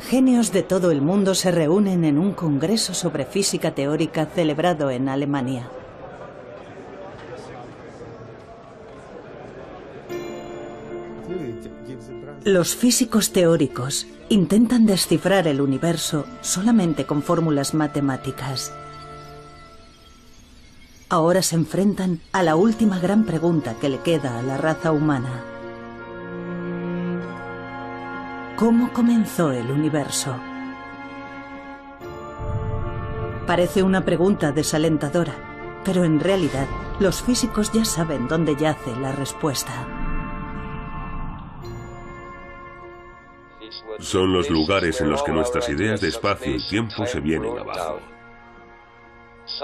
Genios de todo el mundo se reúnen en un congreso sobre física teórica celebrado en Alemania. Los físicos teóricos intentan descifrar el universo solamente con fórmulas matemáticas. Ahora se enfrentan a la última gran pregunta que le queda a la raza humana. ¿Cómo comenzó el universo? Parece una pregunta desalentadora, pero en realidad los físicos ya saben dónde yace la respuesta. Son los lugares en los que nuestras ideas de espacio y tiempo se vienen abajo.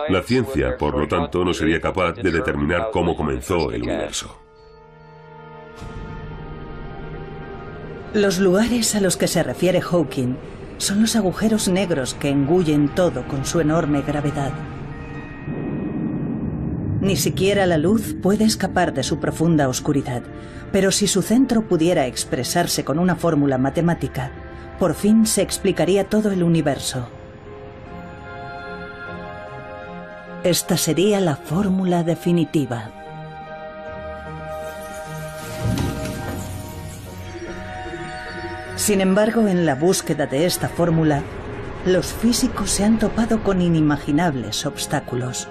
La ciencia, por lo tanto, no sería capaz de determinar cómo comenzó el universo. Los lugares a los que se refiere Hawking son los agujeros negros que engullen todo con su enorme gravedad. Ni siquiera la luz puede escapar de su profunda oscuridad, pero si su centro pudiera expresarse con una fórmula matemática, por fin se explicaría todo el universo. Esta sería la fórmula definitiva. Sin embargo, en la búsqueda de esta fórmula, los físicos se han topado con inimaginables obstáculos.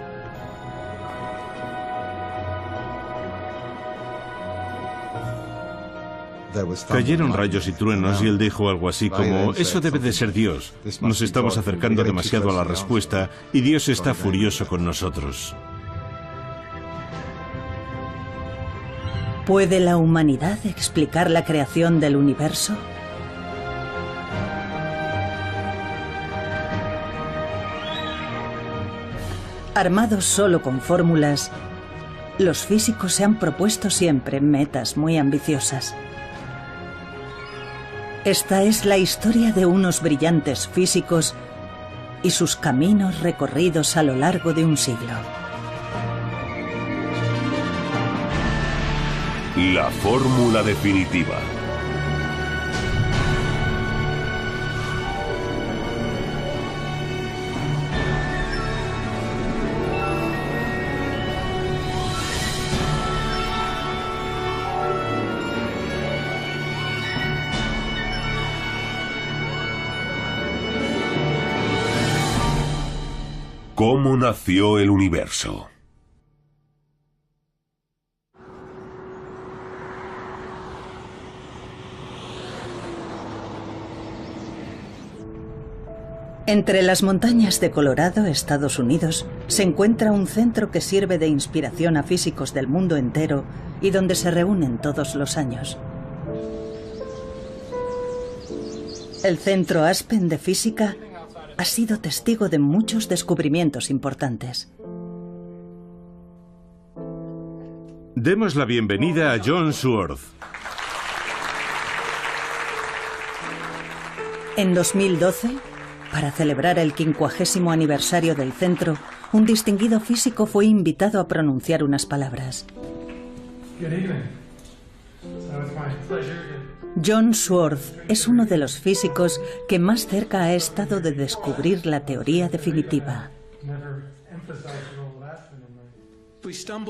Cayeron rayos y truenos y él dijo algo así como: eso debe de ser Dios. Nos estamos acercando demasiado a la respuesta y Dios está furioso con nosotros. ¿Puede la humanidad explicar la creación del universo? Armados solo con fórmulas, los físicos se han propuesto siempre metas muy ambiciosas. Esta es la historia de unos brillantes físicos y sus caminos recorridos a lo largo de un siglo. La fórmula definitiva. ¿Cómo nació el universo? Entre las montañas de Colorado, Estados Unidos, se encuentra un centro que sirve de inspiración a físicos del mundo entero y donde se reúnen todos los años. El Centro Aspen de Física ha sido testigo de muchos descubrimientos importantes. Demos la bienvenida a John Sworth. En 2012, para celebrar el 50º aniversario del centro, un distinguido físico fue invitado a pronunciar unas palabras. John Sworth es uno de los físicos que más cerca ha estado de descubrir la teoría definitiva.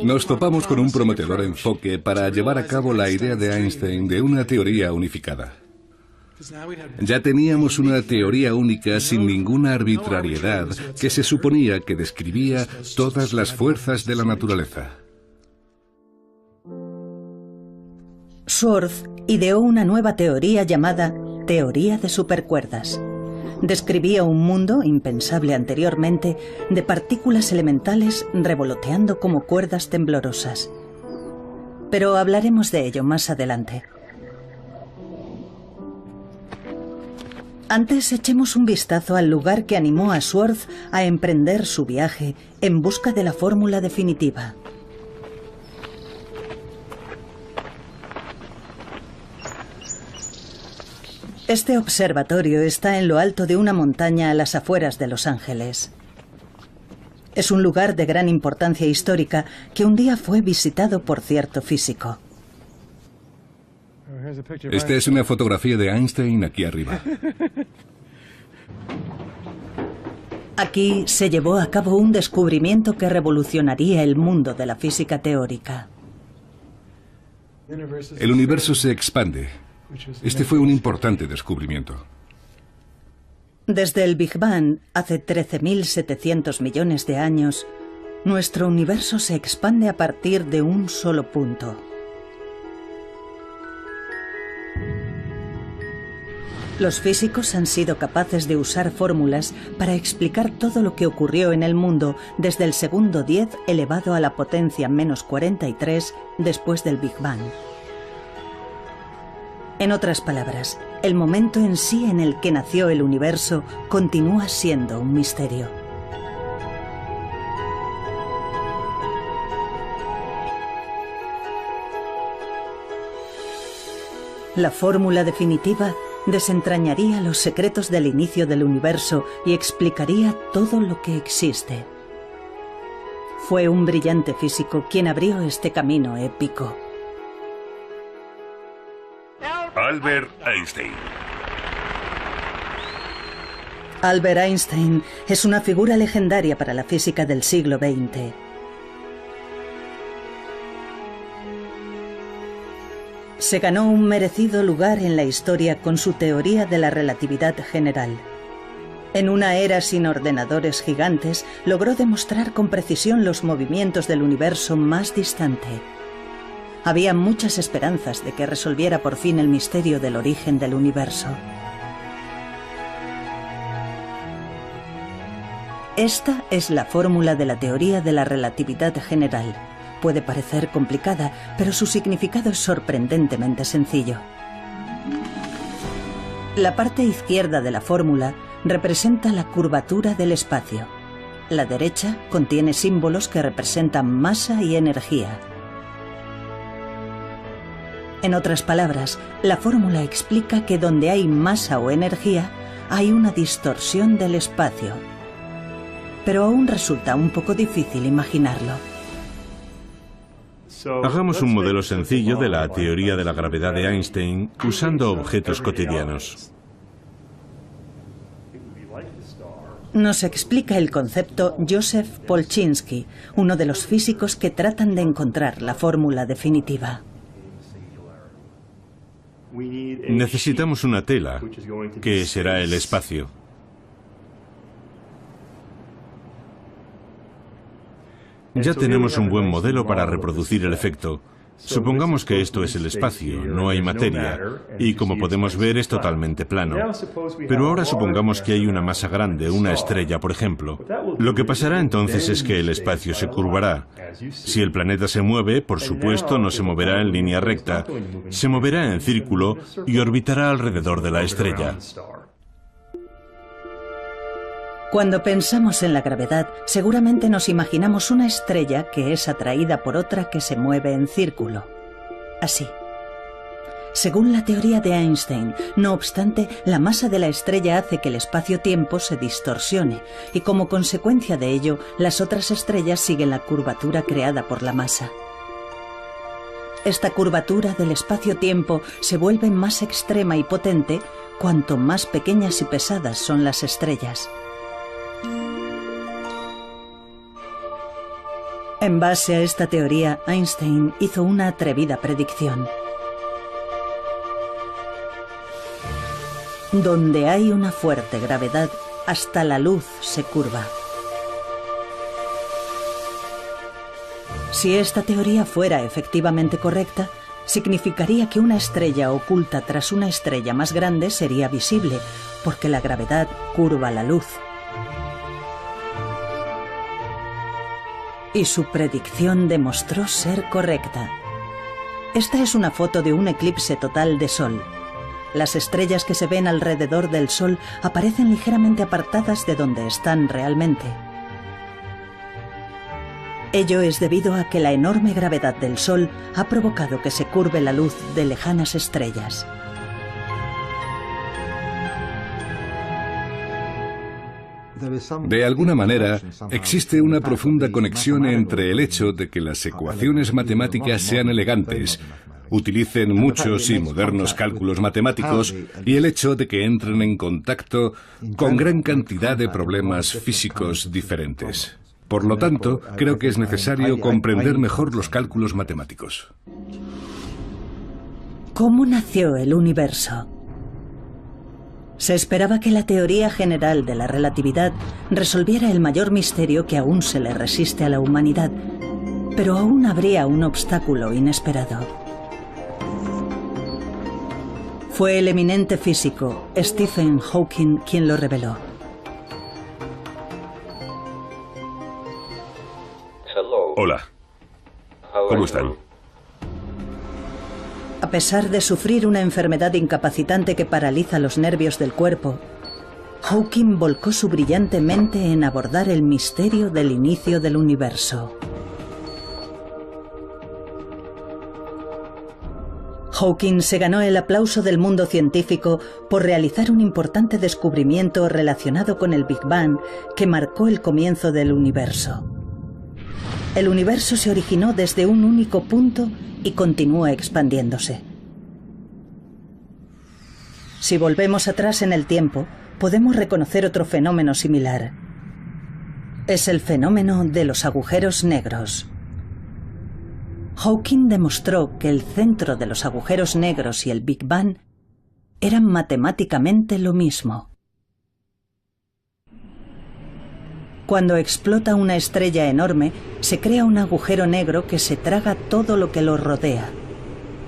Nos topamos con un prometedor enfoque para llevar a cabo la idea de Einstein de una teoría unificada. Ya teníamos una teoría única sin ninguna arbitrariedad que se suponía que describía todas las fuerzas de la naturaleza. Sworth ideó una nueva teoría llamada teoría de supercuerdas. Describía un mundo, impensable anteriormente, de partículas elementales revoloteando como cuerdas temblorosas. Pero hablaremos de ello más adelante. Antes echemos un vistazo al lugar que animó a Sworth a emprender su viaje en busca de la fórmula definitiva. Este observatorio está en lo alto de una montaña a las afueras de Los Ángeles. Es un lugar de gran importancia histórica que un día fue visitado por cierto físico. Esta es una fotografía de Einstein aquí arriba. Aquí se llevó a cabo un descubrimiento que revolucionaría el mundo de la física teórica. El universo se expande. Este fue un importante descubrimiento. Desde el Big Bang, hace 13.700 millones de años, nuestro universo se expande a partir de un solo punto. Los físicos han sido capaces de usar fórmulas para explicar todo lo que ocurrió en el mundo desde el segundo 10 elevado a la potencia menos 43 después del Big Bang. En otras palabras, el momento en sí en el que nació el universo continúa siendo un misterio. La fórmula definitiva desentrañaría los secretos del inicio del universo y explicaría todo lo que existe. Fue un brillante físico quien abrió este camino épico. Albert Einstein. Albert Einstein es una figura legendaria para la física del siglo XX. Se ganó un merecido lugar en la historia con su teoría de la relatividad general. En una era sin ordenadores gigantes, logró demostrar con precisión los movimientos del universo más distante. Había muchas esperanzas de que resolviera por fin el misterio del origen del universo. Esta es la fórmula de la teoría de la relatividad general. Puede parecer complicada, pero su significado es sorprendentemente sencillo. La parte izquierda de la fórmula representa la curvatura del espacio. La derecha contiene símbolos que representan masa y energía. En otras palabras, la fórmula explica que donde hay masa o energía, hay una distorsión del espacio. Pero aún resulta un poco difícil imaginarlo. Hagamos un modelo sencillo de la teoría de la gravedad de Einstein usando objetos cotidianos. Nos explica el concepto Joseph Polchinski, uno de los físicos que tratan de encontrar la fórmula definitiva. Necesitamos una tela, que será el espacio. Ya tenemos un buen modelo para reproducir el efecto. Supongamos que esto es el espacio, no hay materia, y como podemos ver es totalmente plano. Pero ahora supongamos que hay una masa grande, una estrella, por ejemplo. Lo que pasará entonces es que el espacio se curvará. Si el planeta se mueve, por supuesto, no se moverá en línea recta, se moverá en círculo y orbitará alrededor de la estrella. Cuando pensamos en la gravedad, seguramente nos imaginamos una estrella que es atraída por otra que se mueve en círculo. Así. Según la teoría de Einstein, no obstante, la masa de la estrella hace que el espacio-tiempo se distorsione y como consecuencia de ello, las otras estrellas siguen la curvatura creada por la masa. Esta curvatura del espacio-tiempo se vuelve más extrema y potente cuanto más pequeñas y pesadas son las estrellas. En base a esta teoría, Einstein hizo una atrevida predicción. Donde hay una fuerte gravedad, hasta la luz se curva. Si esta teoría fuera efectivamente correcta, significaría que una estrella oculta tras una estrella más grande sería visible, porque la gravedad curva la luz. Y su predicción demostró ser correcta. Esta es una foto de un eclipse total de Sol. Las estrellas que se ven alrededor del Sol aparecen ligeramente apartadas de donde están realmente. Ello es debido a que la enorme gravedad del Sol ha provocado que se curve la luz de lejanas estrellas. De alguna manera, existe una profunda conexión entre el hecho de que las ecuaciones matemáticas sean elegantes, utilicen muchos y modernos cálculos matemáticos y el hecho de que entren en contacto con gran cantidad de problemas físicos diferentes. Por lo tanto, creo que es necesario comprender mejor los cálculos matemáticos. ¿Cómo nació el universo? Se esperaba que la teoría general de la relatividad resolviera el mayor misterio que aún se le resiste a la humanidad, pero aún habría un obstáculo inesperado. Fue el eminente físico Stephen Hawking quien lo reveló. Hola. ¿Cómo están? A pesar de sufrir una enfermedad incapacitante que paraliza los nervios del cuerpo, Hawking volcó su brillante mente en abordar el misterio del inicio del universo. Hawking se ganó el aplauso del mundo científico por realizar un importante descubrimiento relacionado con el Big Bang que marcó el comienzo del universo. El universo se originó desde un único punto y continúa expandiéndose. Si volvemos atrás en el tiempo, podemos reconocer otro fenómeno similar. Es el fenómeno de los agujeros negros. Hawking demostró que el centro de los agujeros negros y el Big Bang eran matemáticamente lo mismo. Cuando explota una estrella enorme, se crea un agujero negro que se traga todo lo que lo rodea.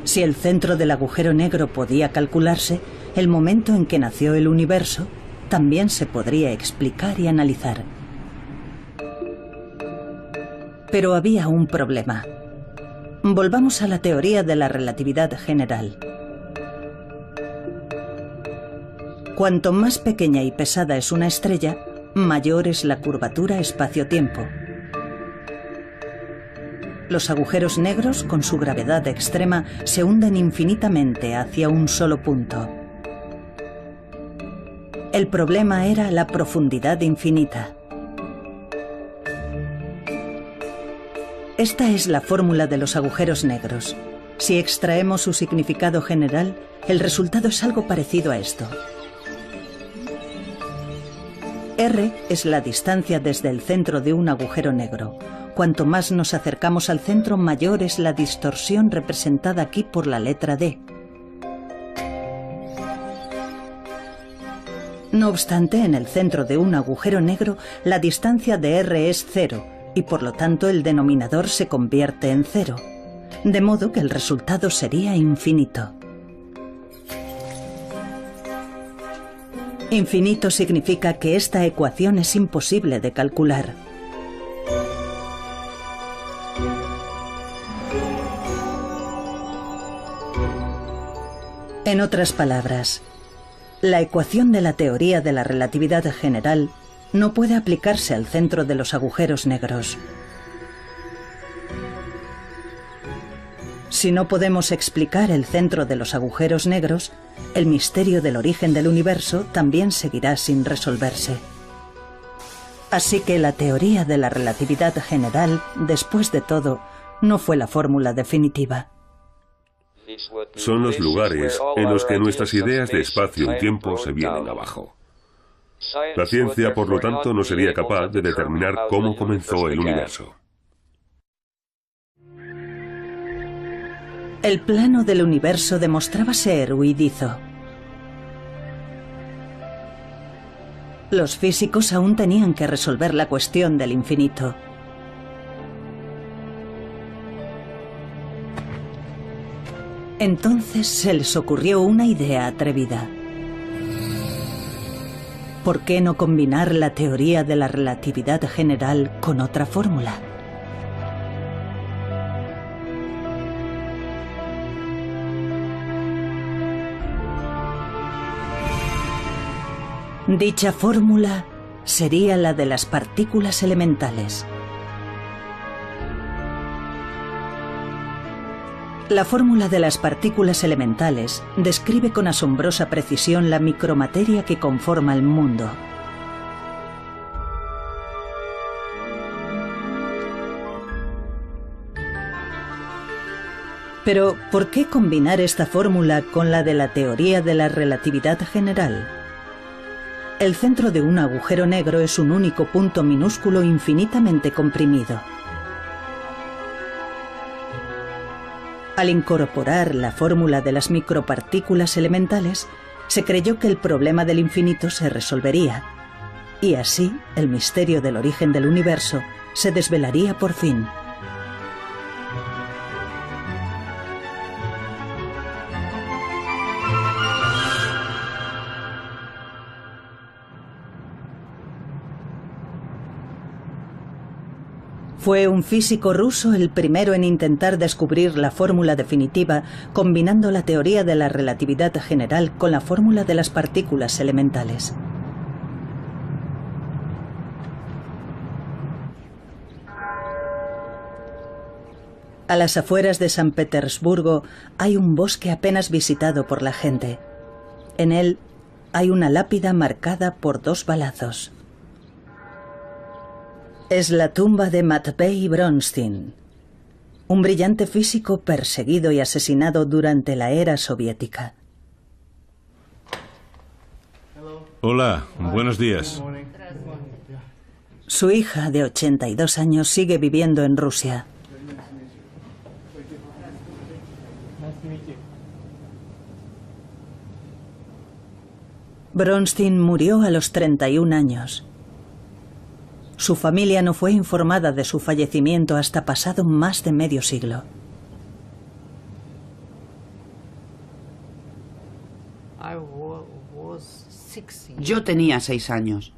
Si el centro del agujero negro podía calcularse, el momento en que nació el universo también se podría explicar y analizar. Pero había un problema. Volvamos a la teoría de la relatividad general. Cuanto más pequeña y pesada es una estrella, mayor es la curvatura espacio-tiempo. Los agujeros negros, con su gravedad extrema, se hunden infinitamente hacia un solo punto. El problema era la profundidad infinita. Esta es la fórmula de los agujeros negros. Si extraemos su significado general, el resultado es algo parecido a esto. R es la distancia desde el centro de un agujero negro. Cuanto más nos acercamos al centro, mayor es la distorsión representada aquí por la letra D. No obstante, en el centro de un agujero negro, la distancia de R es 0, y por lo tanto el denominador se convierte en 0, de modo que el resultado sería infinito. Infinito significa que esta ecuación es imposible de calcular. En otras palabras, la ecuación de la teoría de la relatividad general no puede aplicarse al centro de los agujeros negros. Si no podemos explicar el centro de los agujeros negros, el misterio del origen del universo también seguirá sin resolverse. Así que la teoría de la relatividad general, después de todo, no fue la fórmula definitiva. Son los lugares en los que nuestras ideas de espacio y tiempo se vienen abajo. La ciencia, por lo tanto, no sería capaz de determinar cómo comenzó el universo. El plano del universo demostraba ser huidizo. Los físicos aún tenían que resolver la cuestión del infinito. Entonces se les ocurrió una idea atrevida. ¿Por qué no combinar la teoría de la relatividad general con otra fórmula? Dicha fórmula sería la de las partículas elementales. La fórmula de las partículas elementales describe con asombrosa precisión la micromateria que conforma el mundo. Pero, ¿por qué combinar esta fórmula con la de la teoría de la relatividad general? El centro de un agujero negro es un único punto minúsculo infinitamente comprimido. Al incorporar la fórmula de las micropartículas elementales, se creyó que el problema del infinito se resolvería, y así el misterio del origen del universo se desvelaría por fin. Fue un físico ruso el primero en intentar descubrir la fórmula definitiva combinando la teoría de la relatividad general con la fórmula de las partículas elementales. A las afueras de San Petersburgo hay un bosque apenas visitado por la gente. En él hay una lápida marcada por 2 balazos. Es la tumba de Matvei Bronstein, un brillante físico perseguido y asesinado durante la era soviética. Hola, buenos días. Su hija, de 82 años, sigue viviendo en Rusia. Bronstein murió a los 31 años. Su familia no fue informada de su fallecimiento hasta pasado más de medio siglo. Yo tenía 6 años.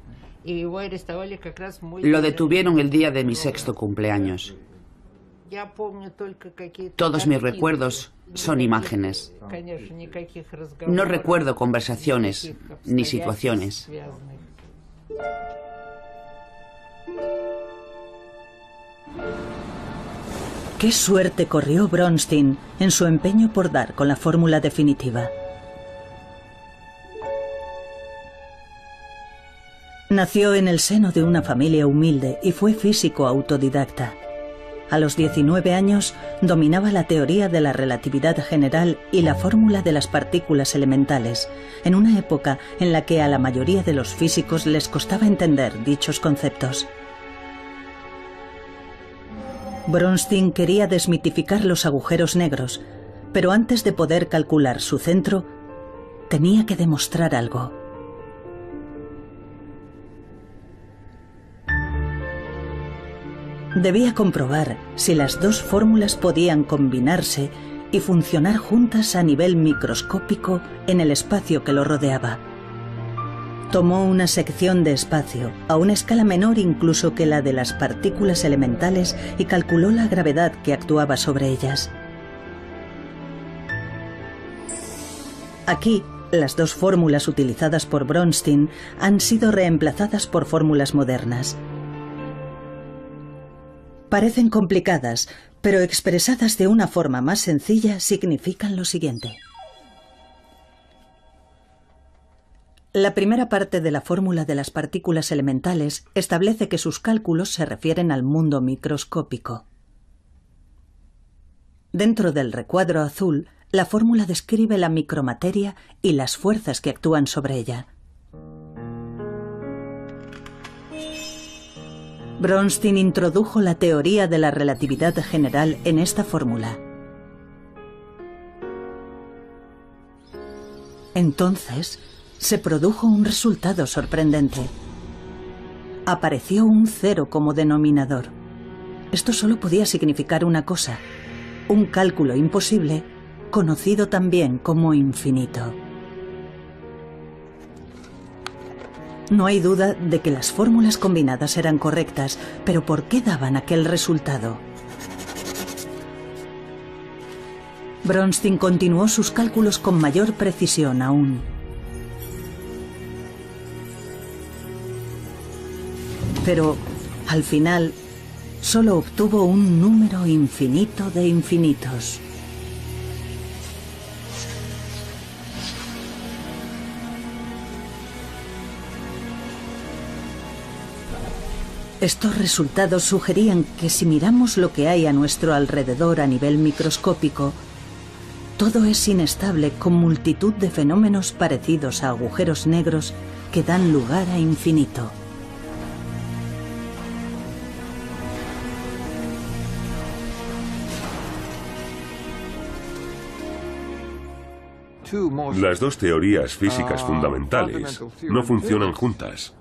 Lo detuvieron el día de mi 6º cumpleaños. Todos mis recuerdos son imágenes. No recuerdo conversaciones ni situaciones. Qué suerte corrió Bronstein en su empeño por dar con la fórmula definitiva. Nació en el seno de una familia humilde y fue físico autodidacta. A los 19 años dominaba la teoría de la relatividad general y la fórmula de las partículas elementales, en una época en la que a la mayoría de los físicos les costaba entender dichos conceptos. Bronstein quería desmitificar los agujeros negros, pero antes de poder calcular su centro, tenía que demostrar algo. Debía comprobar si las 2 fórmulas podían combinarse y funcionar juntas a nivel microscópico en el espacio que lo rodeaba. Tomó una sección de espacio, a una escala menor incluso que la de las partículas elementales, y calculó la gravedad que actuaba sobre ellas. Aquí, las 2 fórmulas utilizadas por Bronstein han sido reemplazadas por fórmulas modernas. Parecen complicadas, pero expresadas de una forma más sencilla significan lo siguiente. La primera parte de la fórmula de las partículas elementales establece que sus cálculos se refieren al mundo microscópico. Dentro del recuadro azul, la fórmula describe la micromateria y las fuerzas que actúan sobre ella. Bronstein introdujo la teoría de la relatividad general en esta fórmula. Entonces, se produjo un resultado sorprendente. Apareció un 0 como denominador. Esto solo podía significar una cosa: un cálculo imposible, conocido también como infinito. No hay duda de que las fórmulas combinadas eran correctas, pero ¿por qué daban aquel resultado? Bronstein continuó sus cálculos con mayor precisión aún. Pero, al final, solo obtuvo un número infinito de infinitos. Estos resultados sugerían que si miramos lo que hay a nuestro alrededor a nivel microscópico, Todo es inestable, con multitud de fenómenos parecidos a agujeros negros que dan lugar a infinito. Las dos teorías físicas fundamentales no funcionan juntas.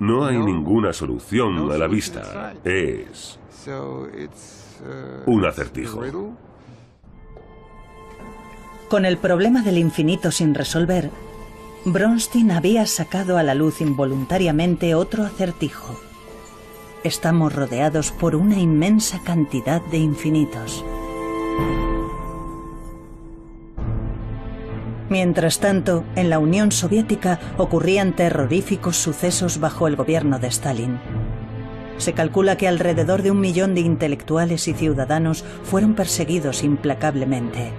No hay ninguna solución a la vista. Es un acertijo. Con el problema del infinito sin resolver, Bronstein había sacado a la luz involuntariamente otro acertijo. Estamos rodeados por una inmensa cantidad de infinitos. Mientras tanto, en la Unión Soviética ocurrían terroríficos sucesos bajo el gobierno de Stalin. Se calcula que alrededor de 1 millón de intelectuales y ciudadanos fueron perseguidos implacablemente.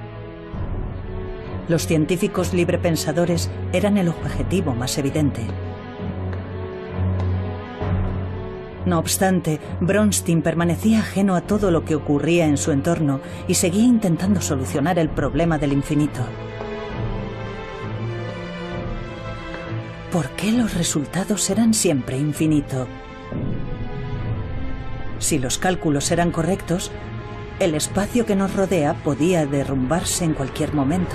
Los científicos librepensadores eran el objetivo más evidente. No obstante, Bronstein permanecía ajeno a todo lo que ocurría en su entorno y seguía intentando solucionar el problema del infinito. ¿Por qué los resultados eran siempre infinito? Si los cálculos eran correctos, el espacio que nos rodea podía derrumbarse en cualquier momento.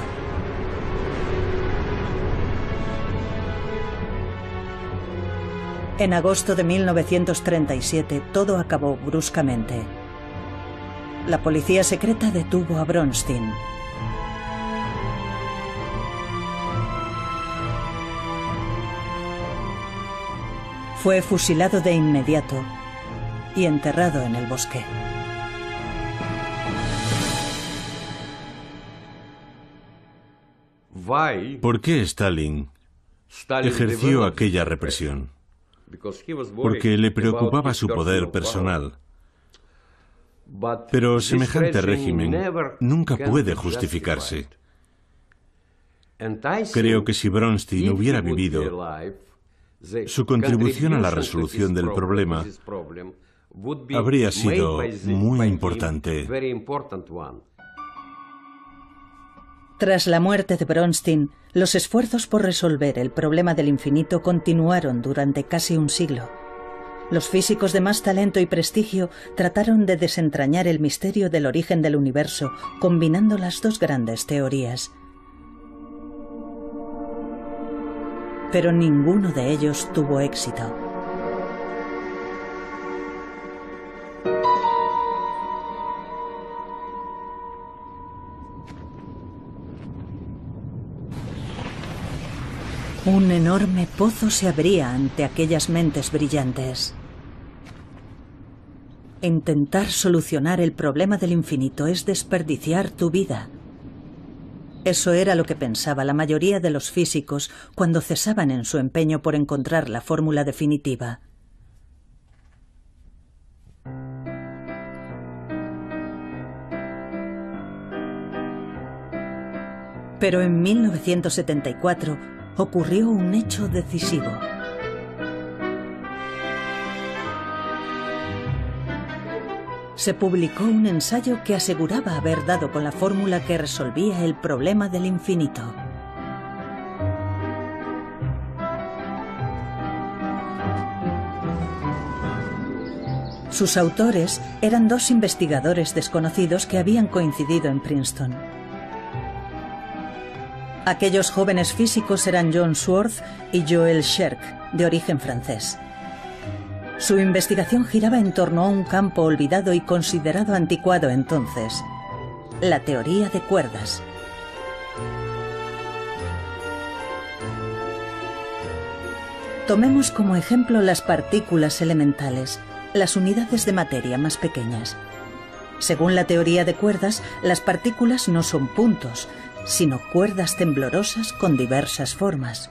En agosto de 1937, todo acabó bruscamente. La policía secreta detuvo a Bronstein. Fue fusilado de inmediato y enterrado en el bosque. ¿Por qué Stalin ejerció aquella represión? Porque le preocupaba su poder personal. Pero semejante régimen nunca puede justificarse. Creo que si Bronstein hubiera vivido, su contribución a la resolución del problema habría sido muy importante. Tras la muerte de Bronstein, los esfuerzos por resolver el problema del infinito continuaron durante casi un siglo. Los físicos de más talento y prestigio trataron de desentrañar el misterio del origen del universo, combinando las dos grandes teorías. Pero ninguno de ellos tuvo éxito. Un enorme pozo se abría ante aquellas mentes brillantes. Intentar solucionar el problema del infinito es desperdiciar tu vida. Eso era lo que pensaba la mayoría de los físicos cuando cesaban en su empeño por encontrar la fórmula definitiva. Pero en 1974 ocurrió un hecho decisivo. Se publicó un ensayo que aseguraba haber dado con la fórmula que resolvía el problema del infinito. Sus autores eran dos investigadores desconocidos que habían coincidido en Princeton. Aquellos jóvenes físicos eran John Swartz y Joël Scherk, de origen francés. Su investigación giraba en torno a un campo olvidado y considerado anticuado entonces, la teoría de cuerdas. Tomemos como ejemplo las partículas elementales, las unidades de materia más pequeñas. Según la teoría de cuerdas, las partículas no son puntos, sino cuerdas temblorosas con diversas formas.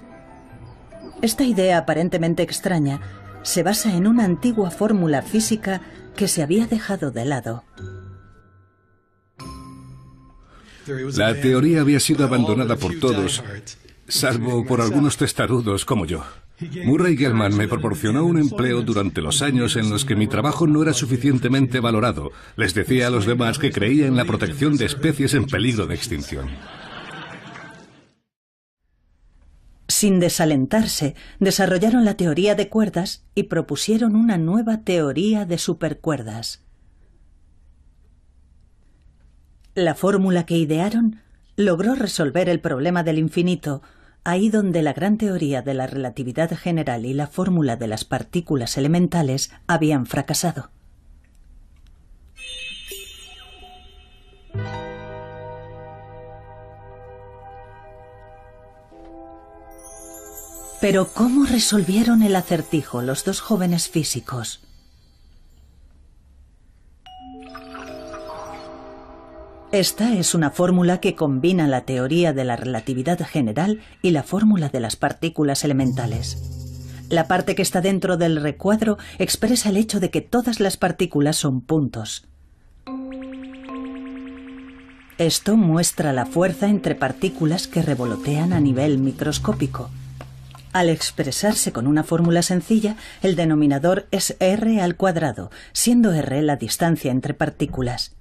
Esta idea aparentemente extraña se basa en una antigua fórmula física que se había dejado de lado. La teoría había sido abandonada por todos, salvo por algunos testarudos como yo. Murray Gell-Mann me proporcionó un empleo durante los años en los que mi trabajo no era suficientemente valorado. Les decía a los demás que creía en la protección de especies en peligro de extinción. Sin desalentarse, desarrollaron la teoría de cuerdas y propusieron una nueva teoría de supercuerdas. La fórmula que idearon logró resolver el problema del infinito, ahí donde la gran teoría de la relatividad general y la fórmula de las partículas elementales habían fracasado. Pero ¿cómo resolvieron el acertijo los dos jóvenes físicos? Esta es una fórmula que combina la teoría de la relatividad general y la fórmula de las partículas elementales. La parte que está dentro del recuadro expresa el hecho de que todas las partículas son puntos. Esto muestra la fuerza entre partículas que revolotean a nivel microscópico. Al expresarse con una fórmula sencilla, el denominador es r², siendo r la distancia entre partículas.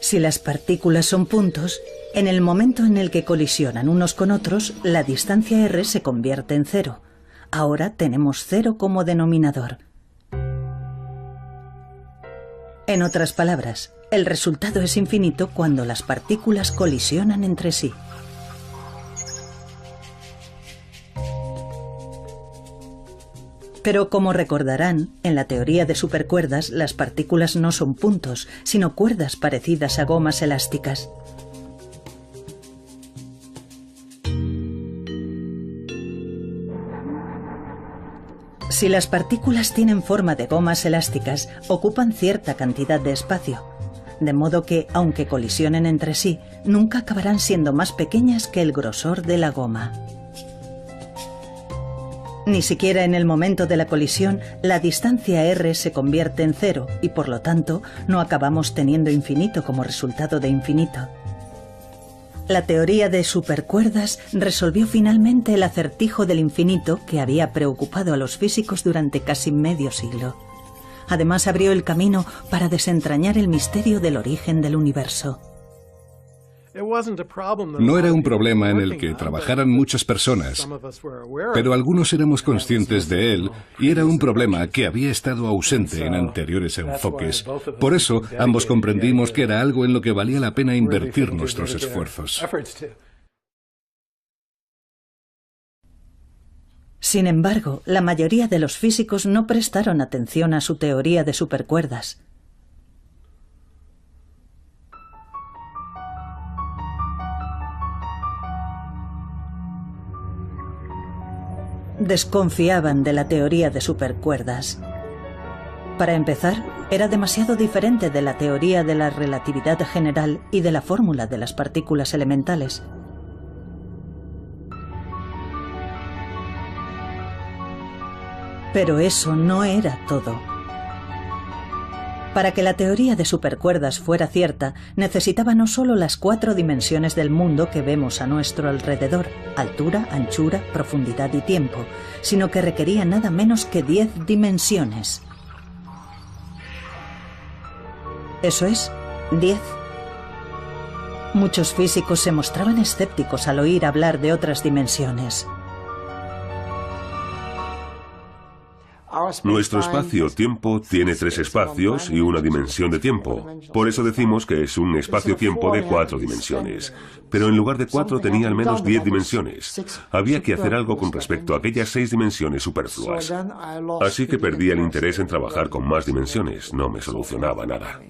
Si las partículas son puntos, en el momento en el que colisionan unos con otros, la distancia r se convierte en 0. Ahora tenemos 0 como denominador. En otras palabras, el resultado es infinito cuando las partículas colisionan entre sí. Pero como recordarán, en la teoría de supercuerdas las partículas no son puntos, sino cuerdas parecidas a gomas elásticas. Si las partículas tienen forma de gomas elásticas, ocupan cierta cantidad de espacio, de modo que, aunque colisionen entre sí, nunca acabarán siendo más pequeñas que el grosor de la goma. Ni siquiera en el momento de la colisión, la distancia r se convierte en 0 y por lo tanto no acabamos teniendo infinito como resultado de infinito. La teoría de supercuerdas resolvió finalmente el acertijo del infinito que había preocupado a los físicos durante casi medio siglo. Además abrió el camino para desentrañar el misterio del origen del universo. No era un problema en el que trabajaran muchas personas, pero algunos éramos conscientes de él y era un problema que había estado ausente en anteriores enfoques. Por eso, ambos comprendimos que era algo en lo que valía la pena invertir nuestros esfuerzos. Sin embargo, la mayoría de los físicos no prestaron atención a su teoría de supercuerdas. Desconfiaban de la teoría de supercuerdas. Para empezar, era demasiado diferente de la teoría de la relatividad general y de la fórmula de las partículas elementales. Pero eso no era todo. Para que la teoría de supercuerdas fuera cierta, necesitaba no solo las 4 dimensiones del mundo que vemos a nuestro alrededor, altura, anchura, profundidad y tiempo, sino que requería nada menos que 10 dimensiones. Eso es, 10. Muchos físicos se mostraban escépticos al oír hablar de otras dimensiones. Nuestro espacio-tiempo tiene 3 espacios y una dimensión de tiempo. Por eso decimos que es un espacio-tiempo de 4 dimensiones. Pero en lugar de 4 tenía al menos 10 dimensiones. Había que hacer algo con respecto a aquellas 6 dimensiones superfluas. Así que perdí el interés en trabajar con más dimensiones. No me solucionaba nada.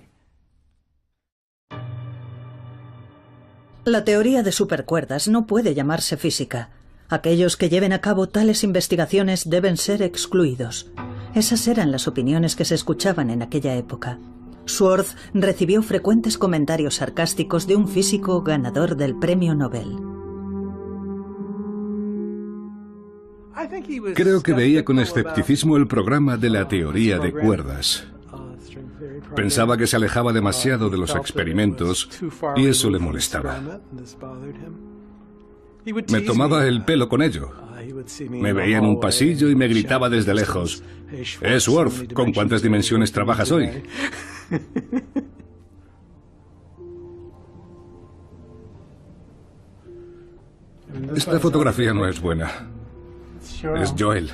La teoría de supercuerdas no puede llamarse física. Aquellos que lleven a cabo tales investigaciones deben ser excluidos. Esas eran las opiniones que se escuchaban en aquella época. Schwartz recibió frecuentes comentarios sarcásticos de un físico ganador del premio Nobel. Creo que veía con escepticismo el programa de la teoría de cuerdas. Pensaba que se alejaba demasiado de los experimentos y eso le molestaba. Me tomaba el pelo con ello. Me veía en un pasillo y me gritaba desde lejos: Schwartz, ¿con cuántas dimensiones trabajas hoy? Esta fotografía no es buena. Es Joel.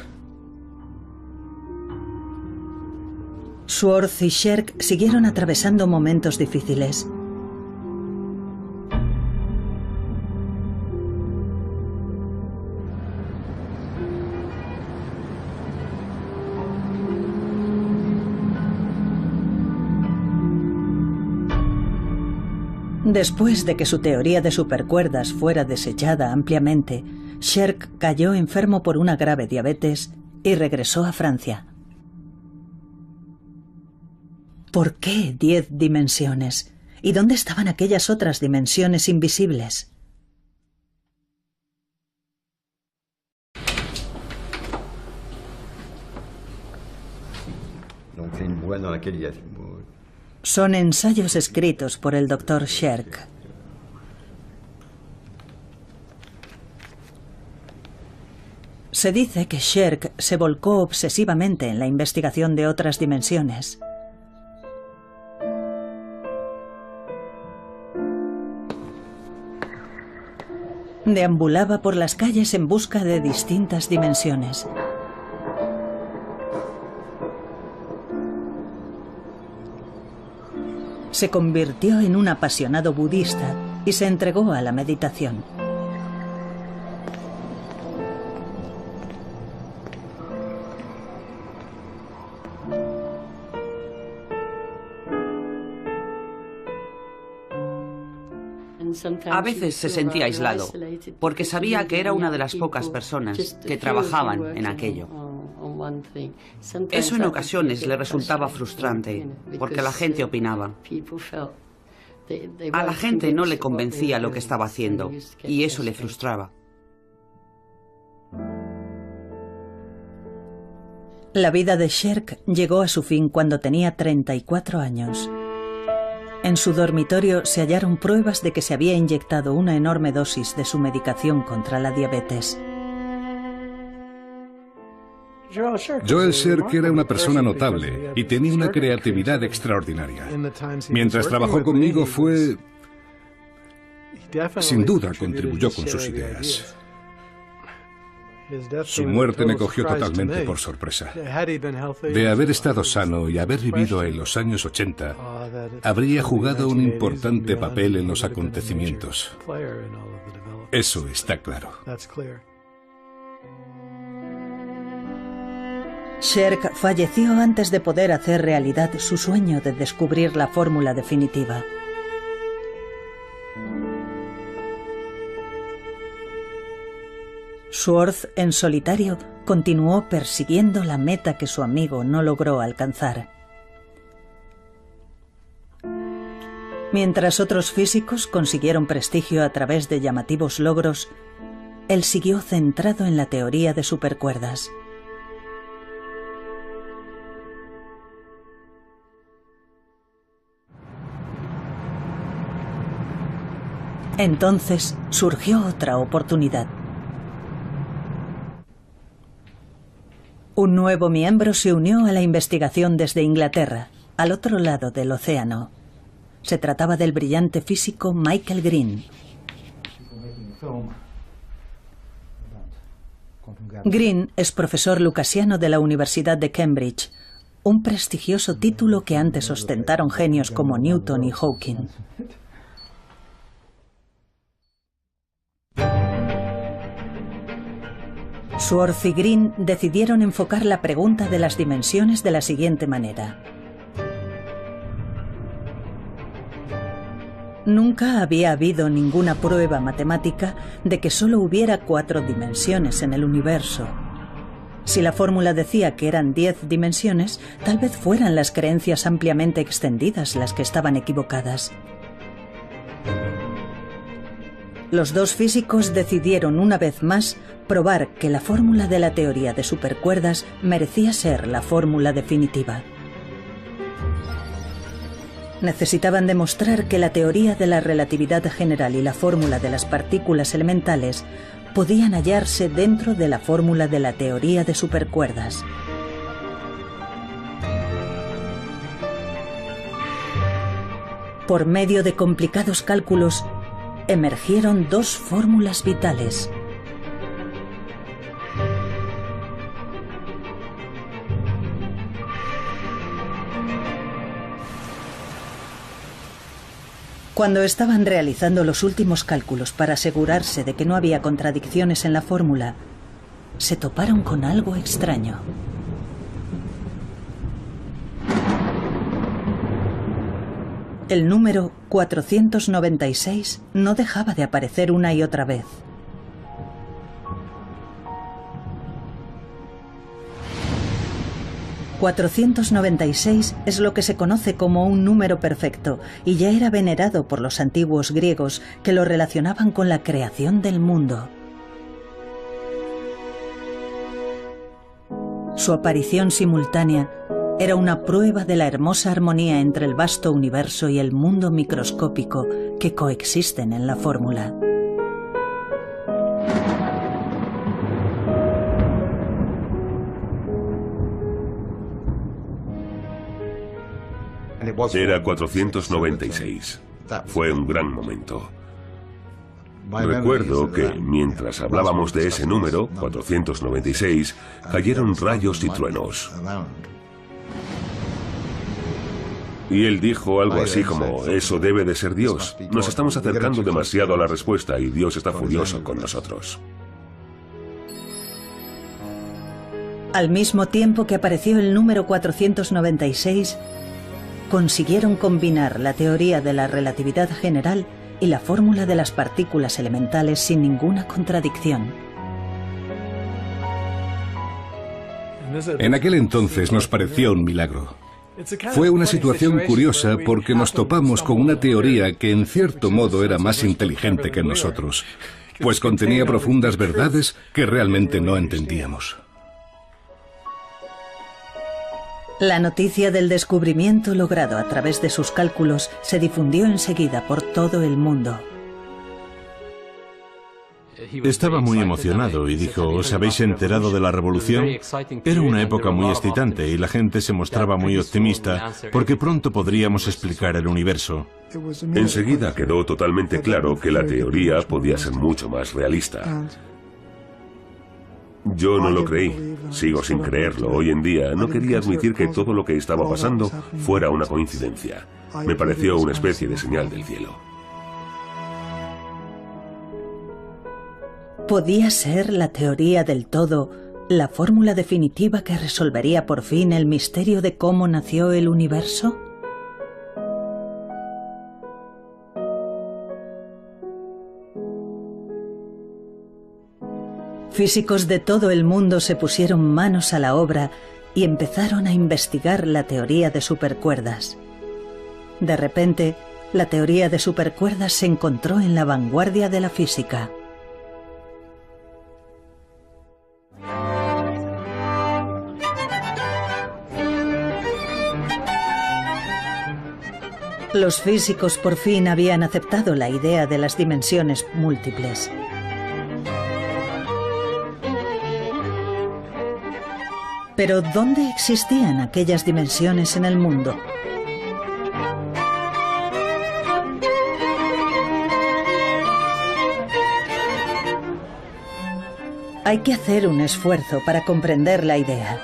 Schwartz y Sherk siguieron atravesando momentos difíciles. Después de que su teoría de supercuerdas fuera desechada ampliamente, Sherk cayó enfermo por una grave diabetes y regresó a Francia. ¿Por qué 10 dimensiones? ¿Y dónde estaban aquellas otras dimensiones invisibles? Son ensayos escritos por el Dr. Sherk. Se dice que Sherk se volcó obsesivamente en la investigación de otras dimensiones. Deambulaba por las calles en busca de distintas dimensiones. Se convirtió en un apasionado budista y se entregó a la meditación. A veces se sentía aislado, porque sabía que era una de las pocas personas que trabajaban en aquello. Eso en ocasiones le resultaba frustrante, porque la gente opinaba. A la gente no le convencía lo que estaba haciendo, y eso le frustraba. La vida de Sherk llegó a su fin cuando tenía 34 años. En su dormitorio se hallaron pruebas de que se había inyectado una enorme dosis de su medicación contra la diabetes. Joel Sherk era una persona notable y tenía una creatividad extraordinaria. Mientras trabajó conmigo sin duda contribuyó con sus ideas. Su muerte me cogió totalmente por sorpresa. De haber estado sano y haber vivido en los años 80, habría jugado un importante papel en los acontecimientos. Eso está claro. Sherk falleció antes de poder hacer realidad su sueño de descubrir la fórmula definitiva. Schwartz, en solitario, continuó persiguiendo la meta que su amigo no logró alcanzar. Mientras otros físicos consiguieron prestigio a través de llamativos logros, él siguió centrado en la teoría de supercuerdas. Entonces surgió otra oportunidad. Un nuevo miembro se unió a la investigación desde Inglaterra, al otro lado del océano. Se trataba del brillante físico Michael Green. Green es profesor lucasiano de la Universidad de Cambridge, un prestigioso título que antes ostentaron genios como Newton y Hawking. Schwartz y Green decidieron enfocar la pregunta de las dimensiones de la siguiente manera. Nunca había habido ninguna prueba matemática de que solo hubiera 4 dimensiones en el universo. Si la fórmula decía que eran 10 dimensiones, tal vez fueran las creencias ampliamente extendidas las que estaban equivocadas. Los dos físicos decidieron una vez más probar que la fórmula de la teoría de supercuerdas merecía ser la fórmula definitiva. Necesitaban demostrar que la teoría de la relatividad general y la fórmula de las partículas elementales podían hallarse dentro de la fórmula de la teoría de supercuerdas. Por medio de complicados cálculos, emergieron dos fórmulas vitales. Cuando estaban realizando los últimos cálculos para asegurarse de que no había contradicciones en la fórmula, se toparon con algo extraño. El número 496 no dejaba de aparecer una y otra vez. ...496 es lo que se conoce como un número perfecto y ya era venerado por los antiguos griegos que lo relacionaban con la creación del mundo. Su aparición simultánea era una prueba de la hermosa armonía entre el vasto universo y el mundo microscópico que coexisten en la fórmula. Era 496. Fue un gran momento. Recuerdo que, mientras hablábamos de ese número, 496, cayeron rayos y truenos. Y él dijo algo así como, eso debe de ser Dios. Nos estamos acercando demasiado a la respuesta y Dios está furioso con nosotros. Al mismo tiempo que apareció el número 496, consiguieron combinar la teoría de la relatividad general y la fórmula de las partículas elementales sin ninguna contradicción. En aquel entonces nos pareció un milagro. Fue una situación curiosa porque nos topamos con una teoría que en cierto modo era más inteligente que nosotros, pues contenía profundas verdades que realmente no entendíamos. La noticia del descubrimiento logrado a través de sus cálculos se difundió enseguida por todo el mundo. Estaba muy emocionado y dijo, ¿os habéis enterado de la revolución? Era una época muy excitante y la gente se mostraba muy optimista porque pronto podríamos explicar el universo. Enseguida quedó totalmente claro que la teoría podía ser mucho más realista. Yo no lo creí, sigo sin creerlo. Hoy en día no quería admitir que todo lo que estaba pasando fuera una coincidencia. Me pareció una especie de señal del cielo. ¿Podía ser la teoría del todo la fórmula definitiva que resolvería por fin el misterio de cómo nació el universo? Físicos de todo el mundo se pusieron manos a la obra y empezaron a investigar la teoría de supercuerdas. De repente, la teoría de supercuerdas se encontró en la vanguardia de la física. Los físicos por fin habían aceptado la idea de las dimensiones múltiples. Pero ¿dónde existían aquellas dimensiones en el mundo? Hay que hacer un esfuerzo para comprender la idea.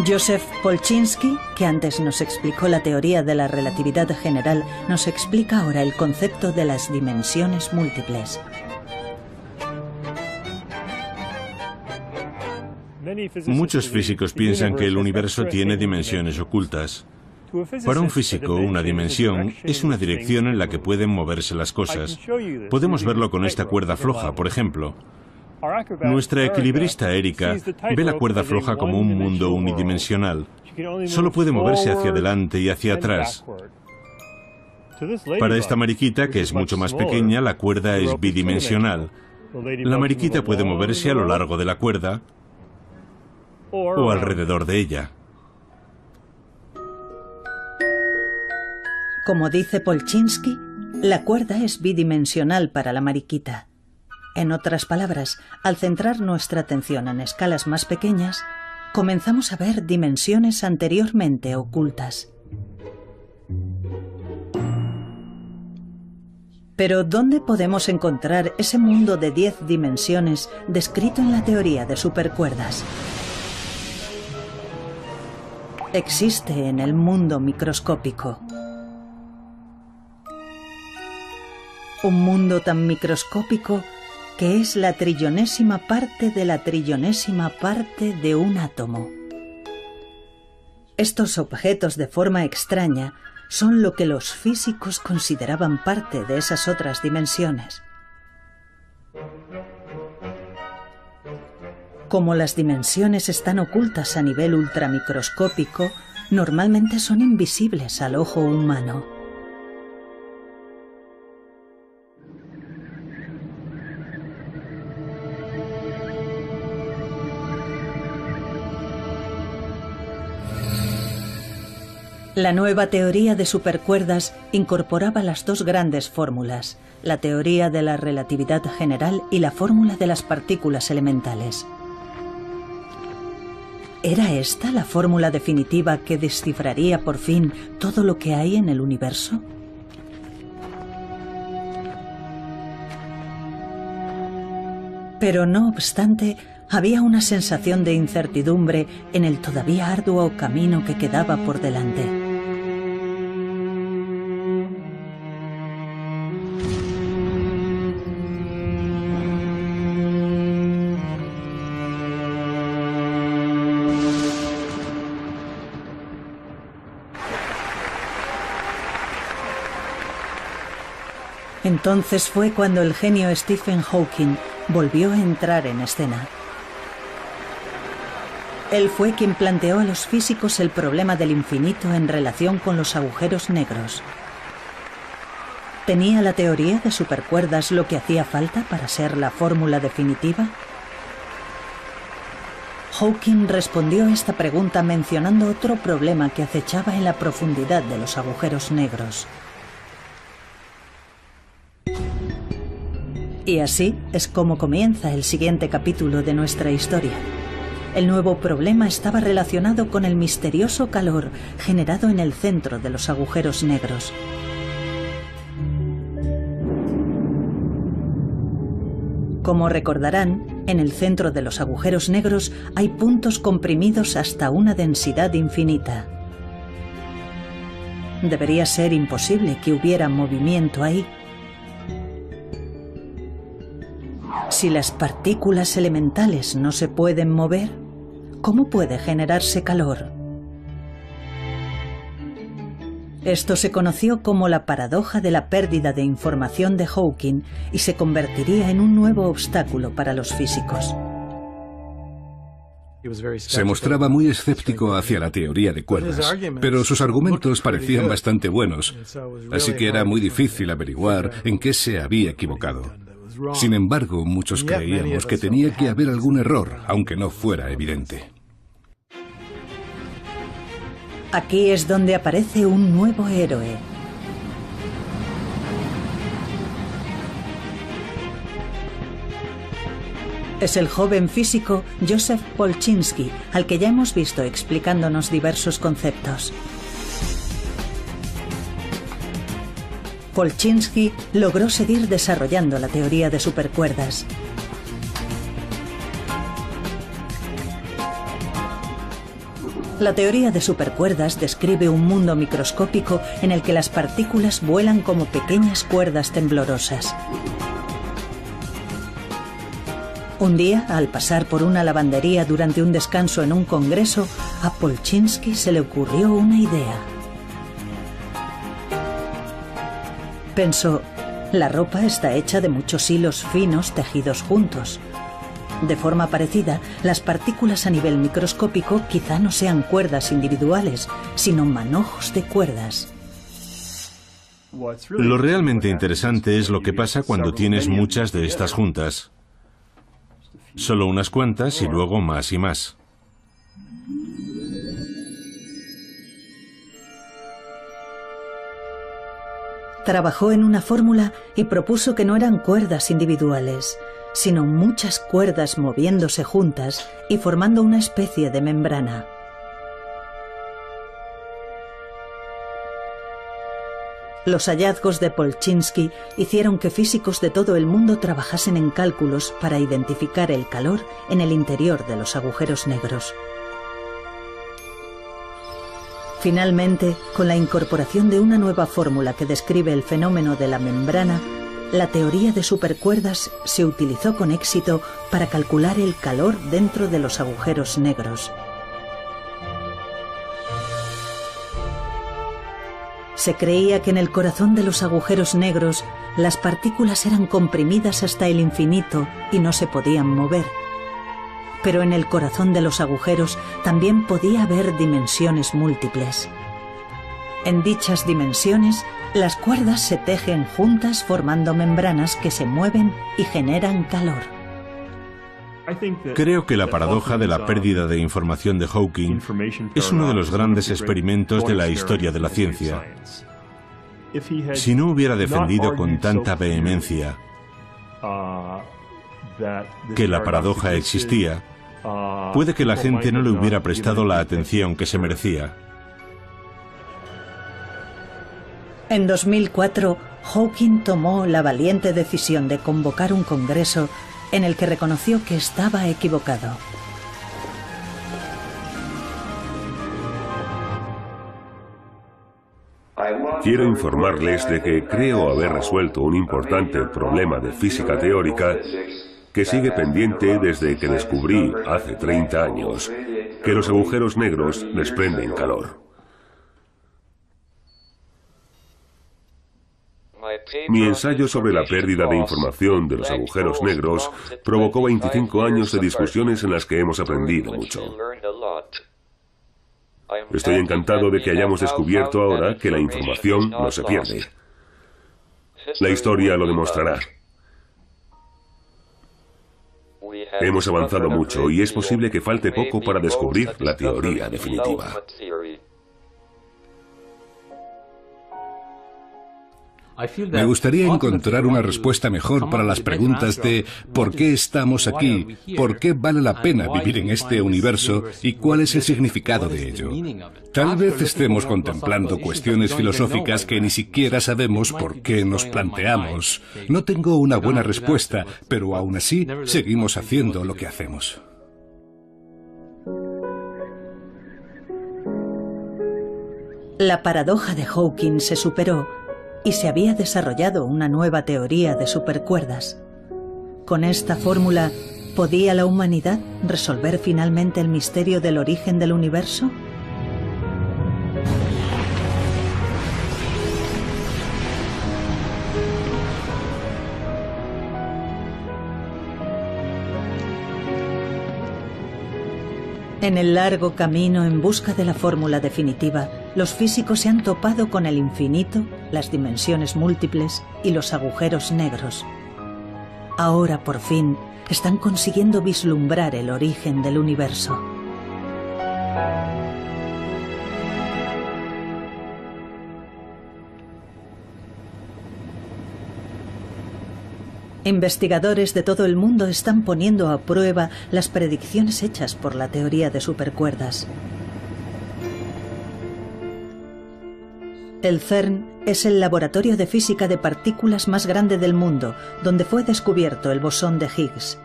Joseph Polchinski, que antes nos explicó la teoría de la relatividad general, nos explica ahora el concepto de las dimensiones múltiples. Muchos físicos piensan que el universo tiene dimensiones ocultas. Para un físico, una dimensión es una dirección en la que pueden moverse las cosas. Podemos verlo con esta cuerda floja, por ejemplo. Nuestra equilibrista Erika ve la cuerda floja como un mundo unidimensional. Solo puede moverse hacia adelante y hacia atrás. Para esta mariquita, que es mucho más pequeña, la cuerda es bidimensional. La mariquita puede moverse a lo largo de la cuerda o alrededor de ella. Como dice Polchinski, la cuerda es bidimensional para la mariquita. En otras palabras, al centrar nuestra atención en escalas más pequeñas, comenzamos a ver dimensiones anteriormente ocultas. Pero ¿dónde podemos encontrar ese mundo de 10 dimensiones descrito en la teoría de supercuerdas? Existe en el mundo microscópico. Un mundo tan microscópico que es la trillonésima parte de la trillonésima parte de un átomo. Estos objetos de forma extraña son lo que los físicos consideraban parte de esas otras dimensiones. Como las dimensiones están ocultas a nivel ultramicroscópico, normalmente son invisibles al ojo humano. La nueva teoría de supercuerdas incorporaba las dos grandes fórmulas, la teoría de la relatividad general y la fórmula de las partículas elementales. ¿Era esta la fórmula definitiva que descifraría por fin todo lo que hay en el universo? Pero no obstante, había una sensación de incertidumbre en el todavía arduo camino que quedaba por delante. Entonces fue cuando el genio Stephen Hawking volvió a entrar en escena. Él fue quien planteó a los físicos el problema del infinito en relación con los agujeros negros. ¿Tenía la teoría de supercuerdas lo que hacía falta para ser la fórmula definitiva? Hawking respondió a esta pregunta mencionando otro problema que acechaba en la profundidad de los agujeros negros. Y así es como comienza el siguiente capítulo de nuestra historia. El nuevo problema estaba relacionado con el misterioso calor generado en el centro de los agujeros negros. Como recordarán, en el centro de los agujeros negros hay puntos comprimidos hasta una densidad infinita. Debería ser imposible que hubiera movimiento ahí. Si las partículas elementales no se pueden mover, ¿cómo puede generarse calor? Esto se conoció como la paradoja de la pérdida de información de Hawking y se convertiría en un nuevo obstáculo para los físicos. Se mostraba muy escéptico hacia la teoría de cuerdas, pero sus argumentos parecían bastante buenos, así que era muy difícil averiguar en qué se había equivocado. Sin embargo, muchos creíamos que tenía que haber algún error, aunque no fuera evidente. Aquí es donde aparece un nuevo héroe. Es el joven físico Joseph Polchinski, al que ya hemos visto explicándonos diversos conceptos. Polchinski logró seguir desarrollando la teoría de supercuerdas. La teoría de supercuerdas describe un mundo microscópico en el que las partículas vuelan como pequeñas cuerdas temblorosas. Un día, al pasar por una lavandería durante un descanso en un congreso, a Polchinski se le ocurrió una idea. Pensó, la ropa está hecha de muchos hilos finos tejidos juntos. De forma parecida, las partículas a nivel microscópico quizá no sean cuerdas individuales, sino manojos de cuerdas. Lo realmente interesante es lo que pasa cuando tienes muchas de estas juntas. Solo unas cuantas y luego más y más. Trabajó en una fórmula y propuso que no eran cuerdas individuales, sino muchas cuerdas moviéndose juntas y formando una especie de membrana. Los hallazgos de Polchinski hicieron que físicos de todo el mundo trabajasen en cálculos para identificar el calor en el interior de los agujeros negros. Finalmente, con la incorporación de una nueva fórmula que describe el fenómeno de la membrana, la teoría de supercuerdas se utilizó con éxito para calcular el calor dentro de los agujeros negros. Se creía que en el corazón de los agujeros negros las partículas eran comprimidas hasta el infinito y no se podían mover. Pero en el corazón de los agujeros también podía haber dimensiones múltiples. En dichas dimensiones, las cuerdas se tejen juntas formando membranas que se mueven y generan calor. Creo que la paradoja de la pérdida de información de Hawking es uno de los grandes experimentos de la historia de la ciencia. Si no hubiera defendido con tanta vehemencia que la paradoja existía, puede que la gente no le hubiera prestado la atención que se merecía. En 2004, Hawking tomó la valiente decisión de convocar un congreso en el que reconoció que estaba equivocado. Quiero informarles de que creo haber resuelto un importante problema de física teórica que sigue pendiente desde que descubrí, hace 30 años, que los agujeros negros desprenden calor. Mi ensayo sobre la pérdida de información de los agujeros negros provocó 25 años de discusiones en las que hemos aprendido mucho. Estoy encantado de que hayamos descubierto ahora que la información no se pierde. La historia lo demostrará. Hemos avanzado mucho y es posible que falte poco para descubrir la teoría definitiva. Me gustaría encontrar una respuesta mejor para las preguntas de ¿por qué estamos aquí? ¿Por qué vale la pena vivir en este universo? ¿Y cuál es el significado de ello? Tal vez estemos contemplando cuestiones filosóficas que ni siquiera sabemos por qué nos planteamos. No tengo una buena respuesta, pero aún así seguimos haciendo lo que hacemos. La paradoja de Hawking se superó y se había desarrollado una nueva teoría de supercuerdas. Con esta fórmula, ¿podía la humanidad resolver finalmente el misterio del origen del universo? En el largo camino en busca de la fórmula definitiva, los físicos se han topado con el infinito, las dimensiones múltiples y los agujeros negros. Ahora, por fin, están consiguiendo vislumbrar el origen del universo. Investigadores de todo el mundo están poniendo a prueba las predicciones hechas por la teoría de supercuerdas. El CERN es el laboratorio de física de partículas más grande del mundo, donde fue descubierto el bosón de Higgs.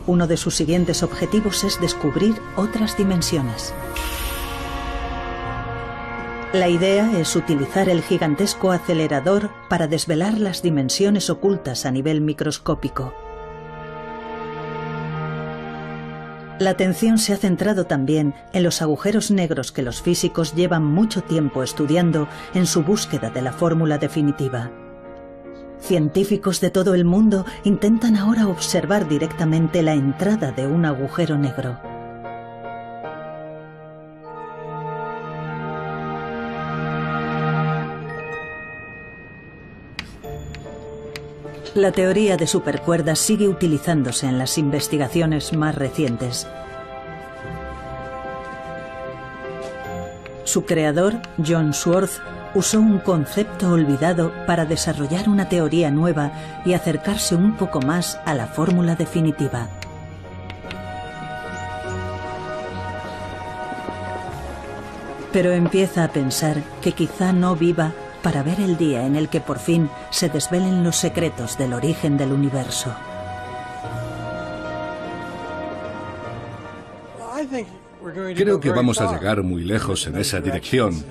Uno de sus siguientes objetivos es descubrir otras dimensiones. La idea es utilizar el gigantesco acelerador para desvelar las dimensiones ocultas a nivel microscópico. La atención se ha centrado también en los agujeros negros que los físicos llevan mucho tiempo estudiando en su búsqueda de la fórmula definitiva. Científicos de todo el mundo intentan ahora observar directamente la entrada de un agujero negro. La teoría de supercuerdas sigue utilizándose en las investigaciones más recientes. Su creador, John Sworth, usó un concepto olvidado para desarrollar una teoría nueva y acercarse un poco más a la fórmula definitiva. Pero empieza a pensar que quizá no viva para ver el día en el que por fin se desvelen los secretos del origen del universo. Creo que vamos a llegar muy lejos en esa dirección,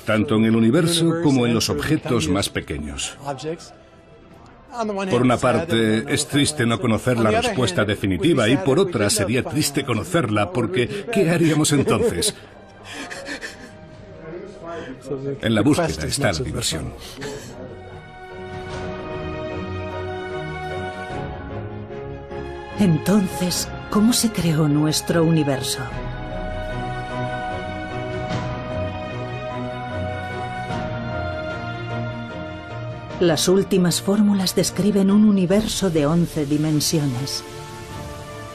tanto en el universo como en los objetos más pequeños. Por una parte, es triste no conocer la respuesta definitiva y por otra sería triste conocerla porque ¿qué haríamos entonces? En la búsqueda está la diversión. Entonces, ¿cómo se creó nuestro universo? Las últimas fórmulas describen un universo de 11 dimensiones.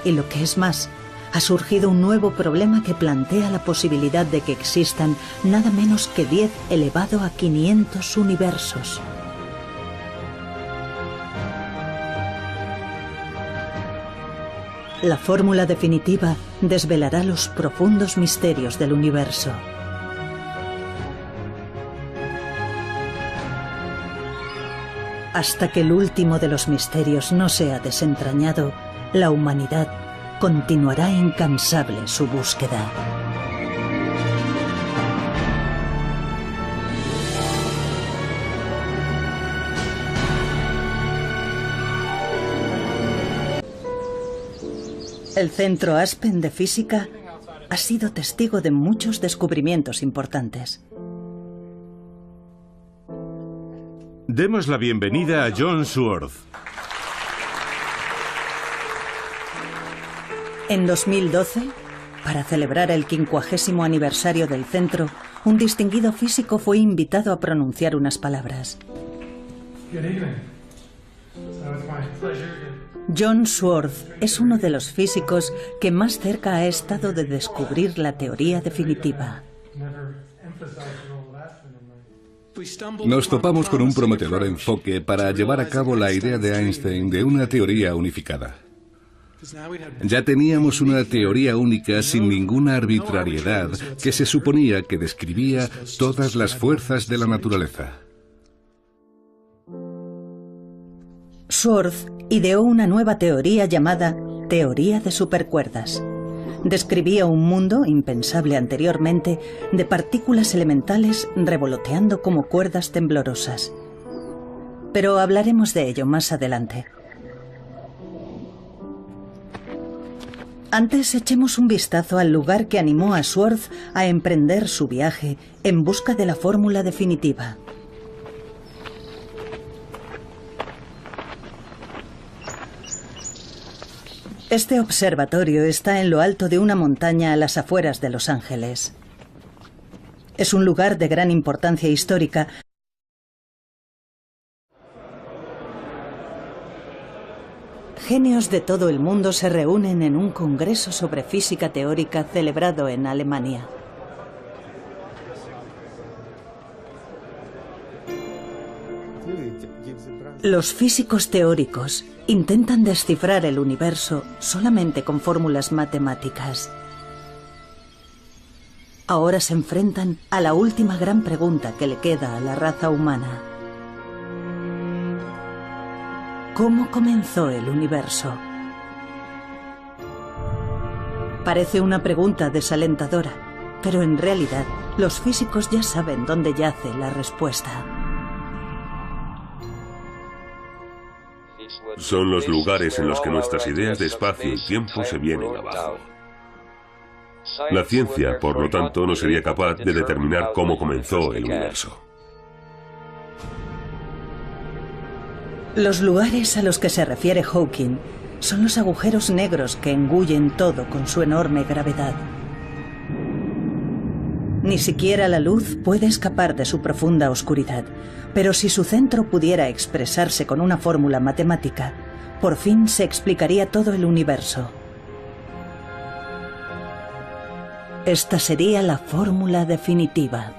Y lo que es más, ha surgido un nuevo problema que plantea la posibilidad de que existan nada menos que 10 elevado a 500 universos. La fórmula definitiva desvelará los profundos misterios del universo. Hasta que el último de los misterios no sea desentrañado, la humanidad continuará incansable su búsqueda. El Centro Aspen de Física ha sido testigo de muchos descubrimientos importantes. Demos la bienvenida a John Sworth. En 2012, para celebrar el 50º aniversario del centro, un distinguido físico fue invitado a pronunciar unas palabras. John Sworth es uno de los físicos que más cerca ha estado de descubrir la teoría definitiva. Nos topamos con un prometedor enfoque para llevar a cabo la idea de Einstein de una teoría unificada. Ya teníamos una teoría única sin ninguna arbitrariedad que se suponía que describía todas las fuerzas de la naturaleza. Sworth ideó una nueva teoría llamada teoría de supercuerdas. Describía un mundo impensable anteriormente de partículas elementales revoloteando como cuerdas temblorosas. Pero hablaremos de ello más adelante. Antes echemos un vistazo al lugar que animó a Sworth a emprender su viaje en busca de la fórmula definitiva. Este observatorio está en lo alto de una montaña a las afueras de Los Ángeles. Es un lugar de gran importancia histórica. Genios de todo el mundo se reúnen en un congreso sobre física teórica celebrado en Alemania. Los físicos teóricos intentan descifrar el universo solamente con fórmulas matemáticas. Ahora se enfrentan a la última gran pregunta que le queda a la raza humana. ¿Cómo comenzó el universo? Parece una pregunta desalentadora, pero en realidad los físicos ya saben dónde yace la respuesta. Son los lugares en los que nuestras ideas de espacio y tiempo se vienen abajo. La ciencia, por lo tanto, no sería capaz de determinar cómo comenzó el universo. Los lugares a los que se refiere Hawking son los agujeros negros que engullen todo con su enorme gravedad. Ni siquiera la luz puede escapar de su profunda oscuridad, pero si su centro pudiera expresarse con una fórmula matemática, por fin se explicaría todo el universo. Esta sería la fórmula definitiva.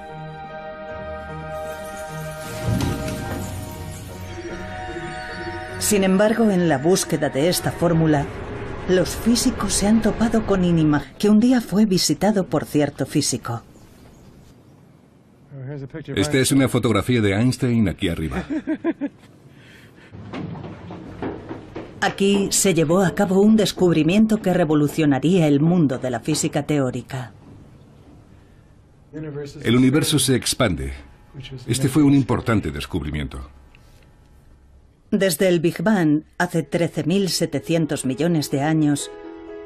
Sin embargo, en la búsqueda de esta fórmula, los físicos se han topado con que un día fue visitado por cierto físico. Esta es una fotografía de Einstein aquí arriba. Aquí se llevó a cabo un descubrimiento que revolucionaría el mundo de la física teórica. El universo se expande. Este fue un importante descubrimiento. Desde el Big Bang, hace 13.700 millones de años,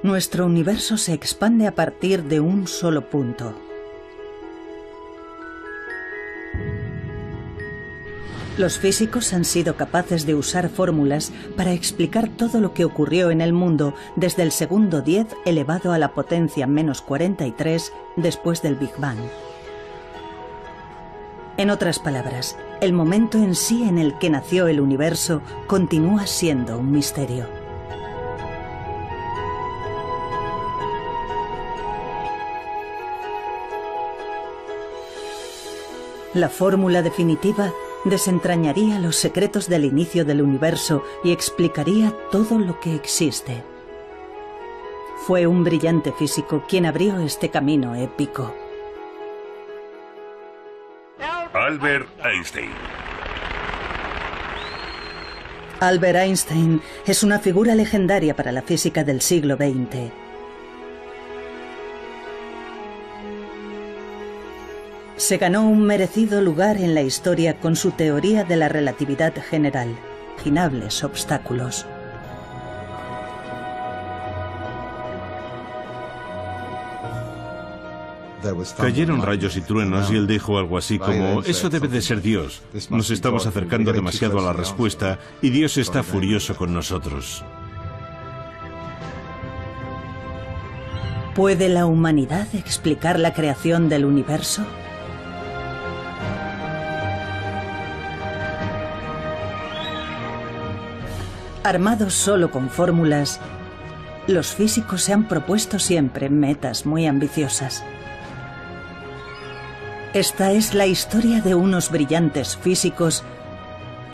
nuestro universo se expande a partir de un solo punto. Los físicos han sido capaces de usar fórmulas para explicar todo lo que ocurrió en el mundo desde el segundo 10 elevado a la potencia menos 43 después del Big Bang. En otras palabras, el momento en sí en el que nació el universo continúa siendo un misterio. La fórmula definitiva desentrañaría los secretos del inicio del universo y explicaría todo lo que existe. Fue un brillante físico quien abrió este camino épico. Albert Einstein. Albert Einstein es una figura legendaria para la física del siglo XX. Se ganó un merecido lugar en la historia con su teoría de la relatividad general, inimaginables obstáculos. Cayeron rayos y truenos y él dijo algo así como: eso debe de ser Dios. Nos estamos acercando demasiado a la respuesta y Dios está furioso con nosotros. ¿Puede la humanidad explicar la creación del universo? Armados solo con fórmulas, los físicos se han propuesto siempre metas muy ambiciosas. Esta es la historia de unos brillantes físicos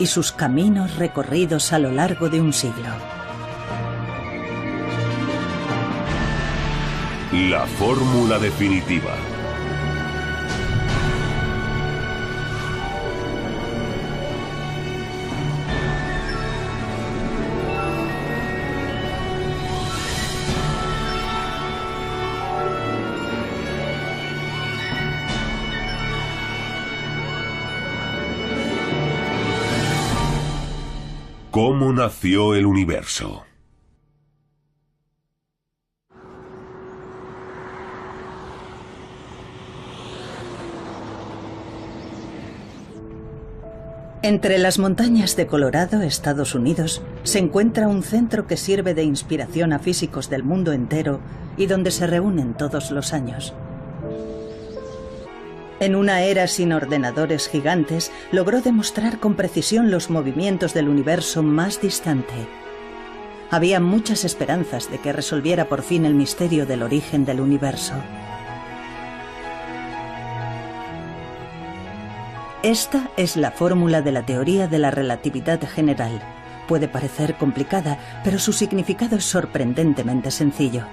y sus caminos recorridos a lo largo de un siglo. La fórmula definitiva. ¿Cómo nació el universo? Entre las montañas de Colorado, Estados Unidos, se encuentra un centro que sirve de inspiración a físicos del mundo entero y donde se reúnen todos los años. En una era sin ordenadores gigantes, logró demostrar con precisión los movimientos del universo más distante. Había muchas esperanzas de que resolviera por fin el misterio del origen del universo. Esta es la fórmula de la teoría de la relatividad general. Puede parecer complicada, pero su significado es sorprendentemente sencillo.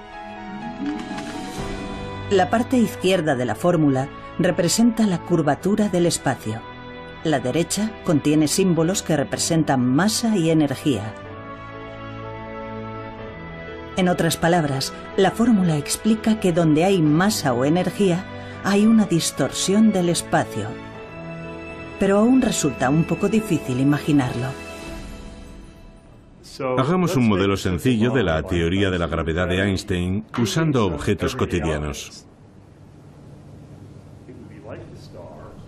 La parte izquierda de la fórmula representa la curvatura del espacio. La derecha contiene símbolos que representan masa y energía. En otras palabras, la fórmula explica que donde hay masa o energía, hay una distorsión del espacio. Pero aún resulta un poco difícil imaginarlo. Hagamos un modelo sencillo de la teoría de la gravedad de Einstein usando objetos cotidianos.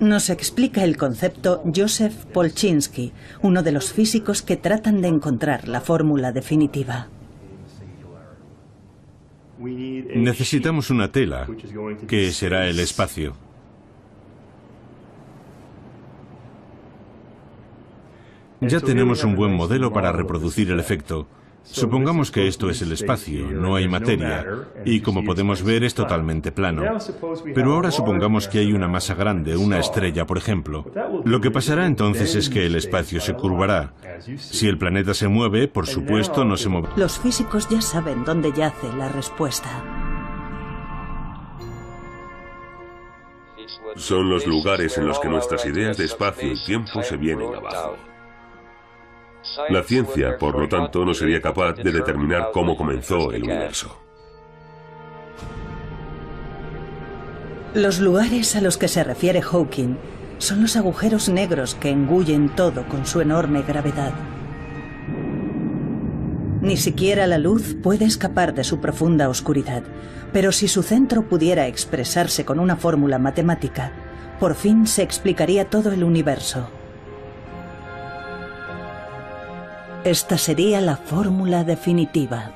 Nos explica el concepto Joseph Polchinski, uno de los físicos que tratan de encontrar la fórmula definitiva. Necesitamos una tela, que será el espacio. Ya tenemos un buen modelo para reproducir el efecto. Supongamos que esto es el espacio, no hay materia, y como podemos ver es totalmente plano. Pero ahora supongamos que hay una masa grande, una estrella, por ejemplo. Lo que pasará entonces es que el espacio se curvará. Si el planeta se mueve, por supuesto, no se moverá. Los físicos ya saben dónde yace la respuesta. Son los lugares en los que nuestras ideas de espacio y tiempo se vienen abajo. La ciencia, por lo tanto, no sería capaz de determinar cómo comenzó el universo. Los lugares a los que se refiere Hawking son los agujeros negros que engullen todo con su enorme gravedad. Ni siquiera la luz puede escapar de su profunda oscuridad, pero si su centro pudiera expresarse con una fórmula matemática, por fin se explicaría todo el universo. Esta sería la fórmula definitiva.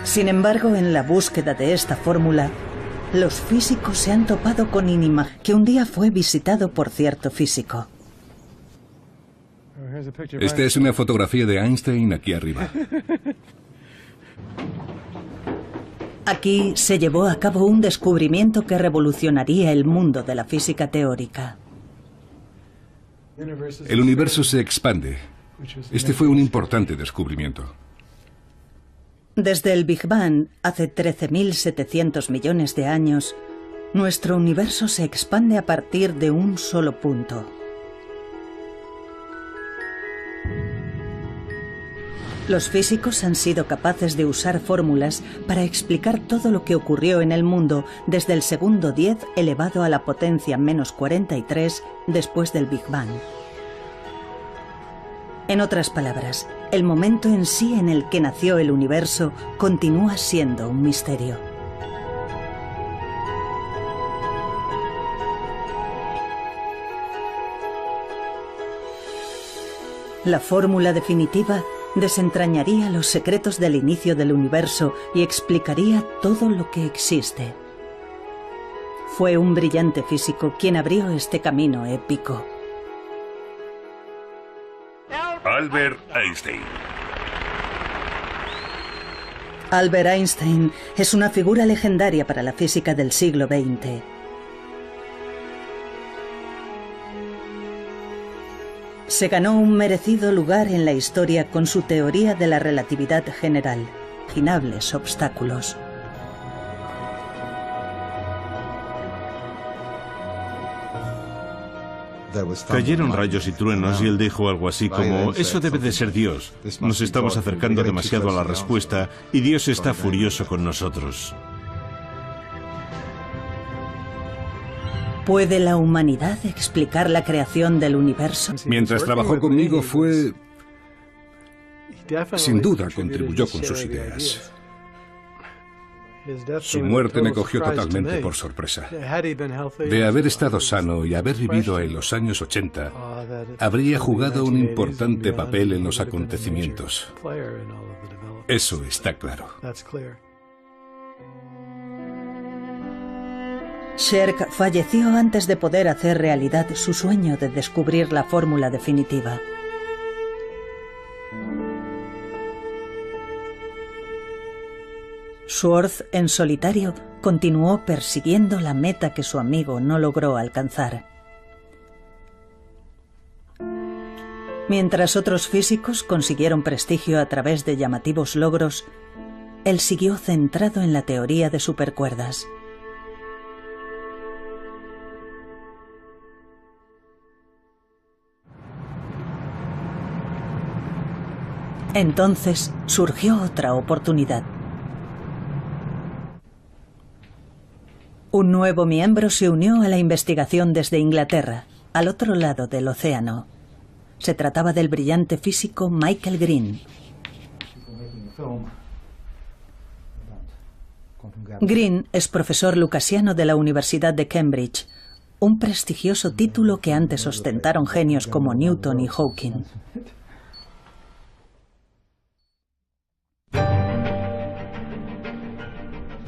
Sin embargo, en la búsqueda de esta fórmula, los físicos se han topado con que un día fue visitado por cierto físico. Esta es una fotografía de Einstein aquí arriba. Aquí se llevó a cabo un descubrimiento que revolucionaría el mundo de la física teórica. El universo se expande. Este fue un importante descubrimiento. Desde el Big Bang, hace 13.700 millones de años, nuestro universo se expande a partir de un solo punto. Los físicos han sido capaces de usar fórmulas para explicar todo lo que ocurrió en el mundo desde el segundo 10 elevado a la potencia menos 43 después del Big Bang. En otras palabras, el momento en sí en el que nació el universo continúa siendo un misterio. La fórmula definitiva desentrañaría los secretos del inicio del universo y explicaría todo lo que existe. Fue un brillante físico quien abrió este camino épico. Albert Einstein. Albert Einstein es una figura legendaria para la física del siglo XX. Se ganó un merecido lugar en la historia con su teoría de la relatividad general, inimaginables obstáculos. Cayeron rayos y truenos y él dijo algo así como: eso debe de ser Dios. Nos estamos acercando demasiado a la respuesta y Dios está furioso con nosotros. ¿Puede la humanidad explicar la creación del universo? Mientras trabajó conmigo fue... Sin duda contribuyó con sus ideas. Su muerte me cogió totalmente por sorpresa. De haber estado sano y haber vivido en los años 80, habría jugado un importante papel en los acontecimientos. Eso está claro. Sherk falleció antes de poder hacer realidad su sueño de descubrir la fórmula definitiva. Schwartz, en solitario, continuó persiguiendo la meta que su amigo no logró alcanzar. Mientras otros físicos consiguieron prestigio a través de llamativos logros, él siguió centrado en la teoría de supercuerdas. Entonces surgió otra oportunidad. Un nuevo miembro se unió a la investigación desde Inglaterra, al otro lado del océano. Se trataba del brillante físico Michael Green. Green es profesor lucasiano de la Universidad de Cambridge, un prestigioso título que antes ostentaron genios como Newton y Hawking.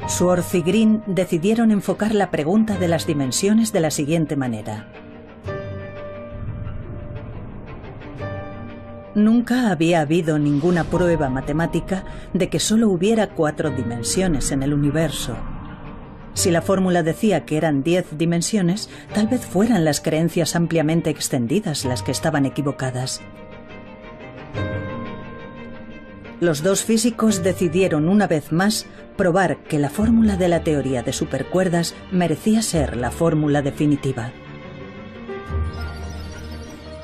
Schwartz y Green decidieron enfocar la pregunta de las dimensiones de la siguiente manera. Nunca había habido ninguna prueba matemática de que solo hubiera 4 dimensiones en el universo. Si la fórmula decía que eran 10 dimensiones, tal vez fueran las creencias ampliamente extendidas las que estaban equivocadas. Los dos físicos decidieron una vez más probar que la fórmula de la teoría de supercuerdas merecía ser la fórmula definitiva.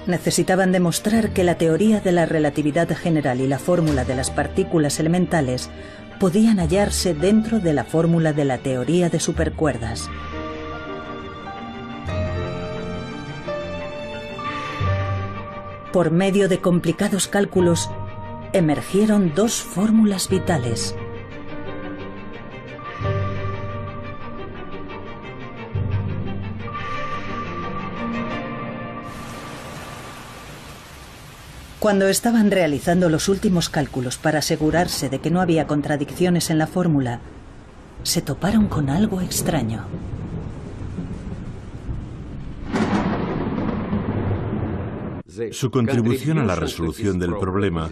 Necesitaban demostrar que la teoría de la relatividad general y la fórmula de las partículas elementales podían hallarse dentro de la fórmula de la teoría de supercuerdas. Por medio de complicados cálculos, emergieron 2 fórmulas vitales. Cuando estaban realizando los últimos cálculos para asegurarse de que no había contradicciones en la fórmula, se toparon con algo extraño. Su contribución a la resolución del problema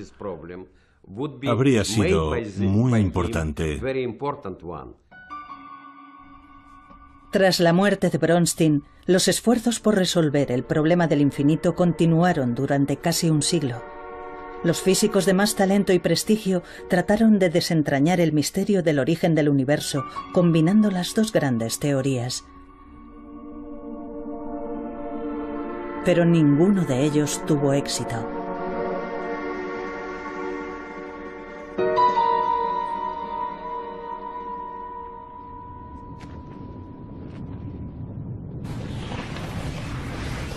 habría sido muy importante. Tras la muerte de Bronstein, los esfuerzos por resolver el problema del infinito continuaron durante casi un siglo. Los físicos de más talento y prestigio trataron de desentrañar el misterio del origen del universo, combinando las 2 grandes teorías. Pero ninguno de ellos tuvo éxito.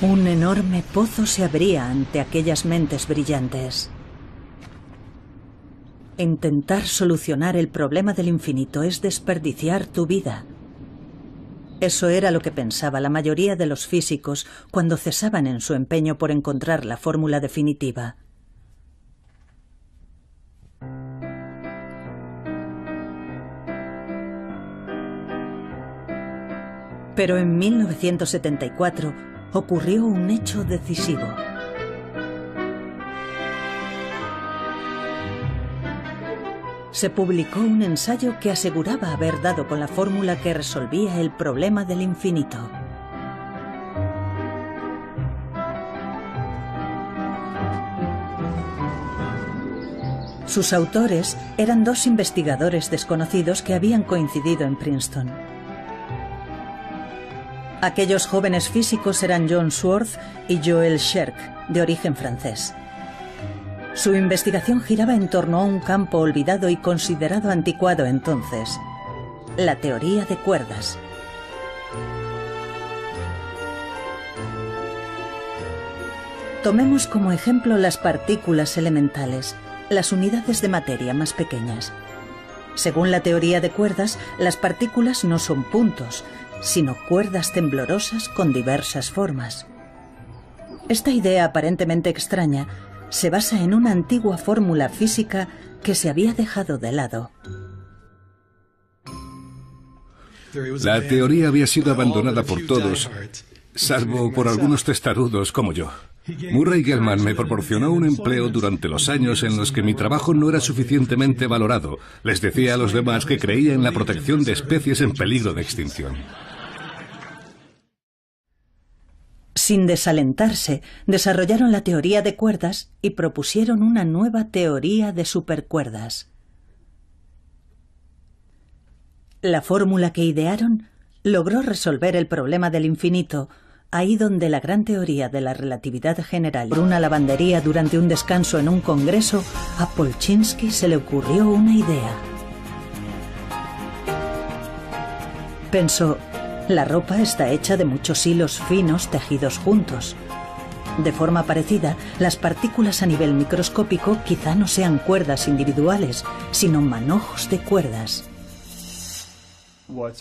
Un enorme pozo se abría ante aquellas mentes brillantes. Intentar solucionar el problema del infinito es desperdiciar tu vida. Eso era lo que pensaba la mayoría de los físicos cuando cesaban en su empeño por encontrar la fórmula definitiva. Pero en 1974 ocurrió un hecho decisivo. Se publicó un ensayo que aseguraba haber dado con la fórmula que resolvía el problema del infinito. Sus autores eran 2 investigadores desconocidos que habían coincidido en Princeton. Aquellos jóvenes físicos eran John Swartz y Joel Scherk, de origen francés. Su investigación giraba en torno a un campo olvidado y considerado anticuado entonces: la teoría de cuerdas. Tomemos como ejemplo las partículas elementales, las unidades de materia más pequeñas. Según la teoría de cuerdas, las partículas no son puntos, sino cuerdas temblorosas con diversas formas. Esta idea aparentemente extraña se basa en una antigua fórmula física que se había dejado de lado. La teoría había sido abandonada por todos, salvo por algunos testarudos como yo. Murray Gell-Mann me proporcionó un empleo durante los años en los que mi trabajo no era suficientemente valorado. Les decía a los demás que creía en la protección de especies en peligro de extinción. Sin desalentarse, desarrollaron la teoría de cuerdas y propusieron una nueva teoría de supercuerdas. La fórmula que idearon logró resolver el problema del infinito, ahí donde la gran teoría de la relatividad general. Por una lavandería durante un descanso en un congreso, a Polchinski se le ocurrió una idea. Pensó: la ropa está hecha de muchos hilos finos tejidos juntos. De forma parecida, las partículas a nivel microscópico quizá no sean cuerdas individuales, sino manojos de cuerdas.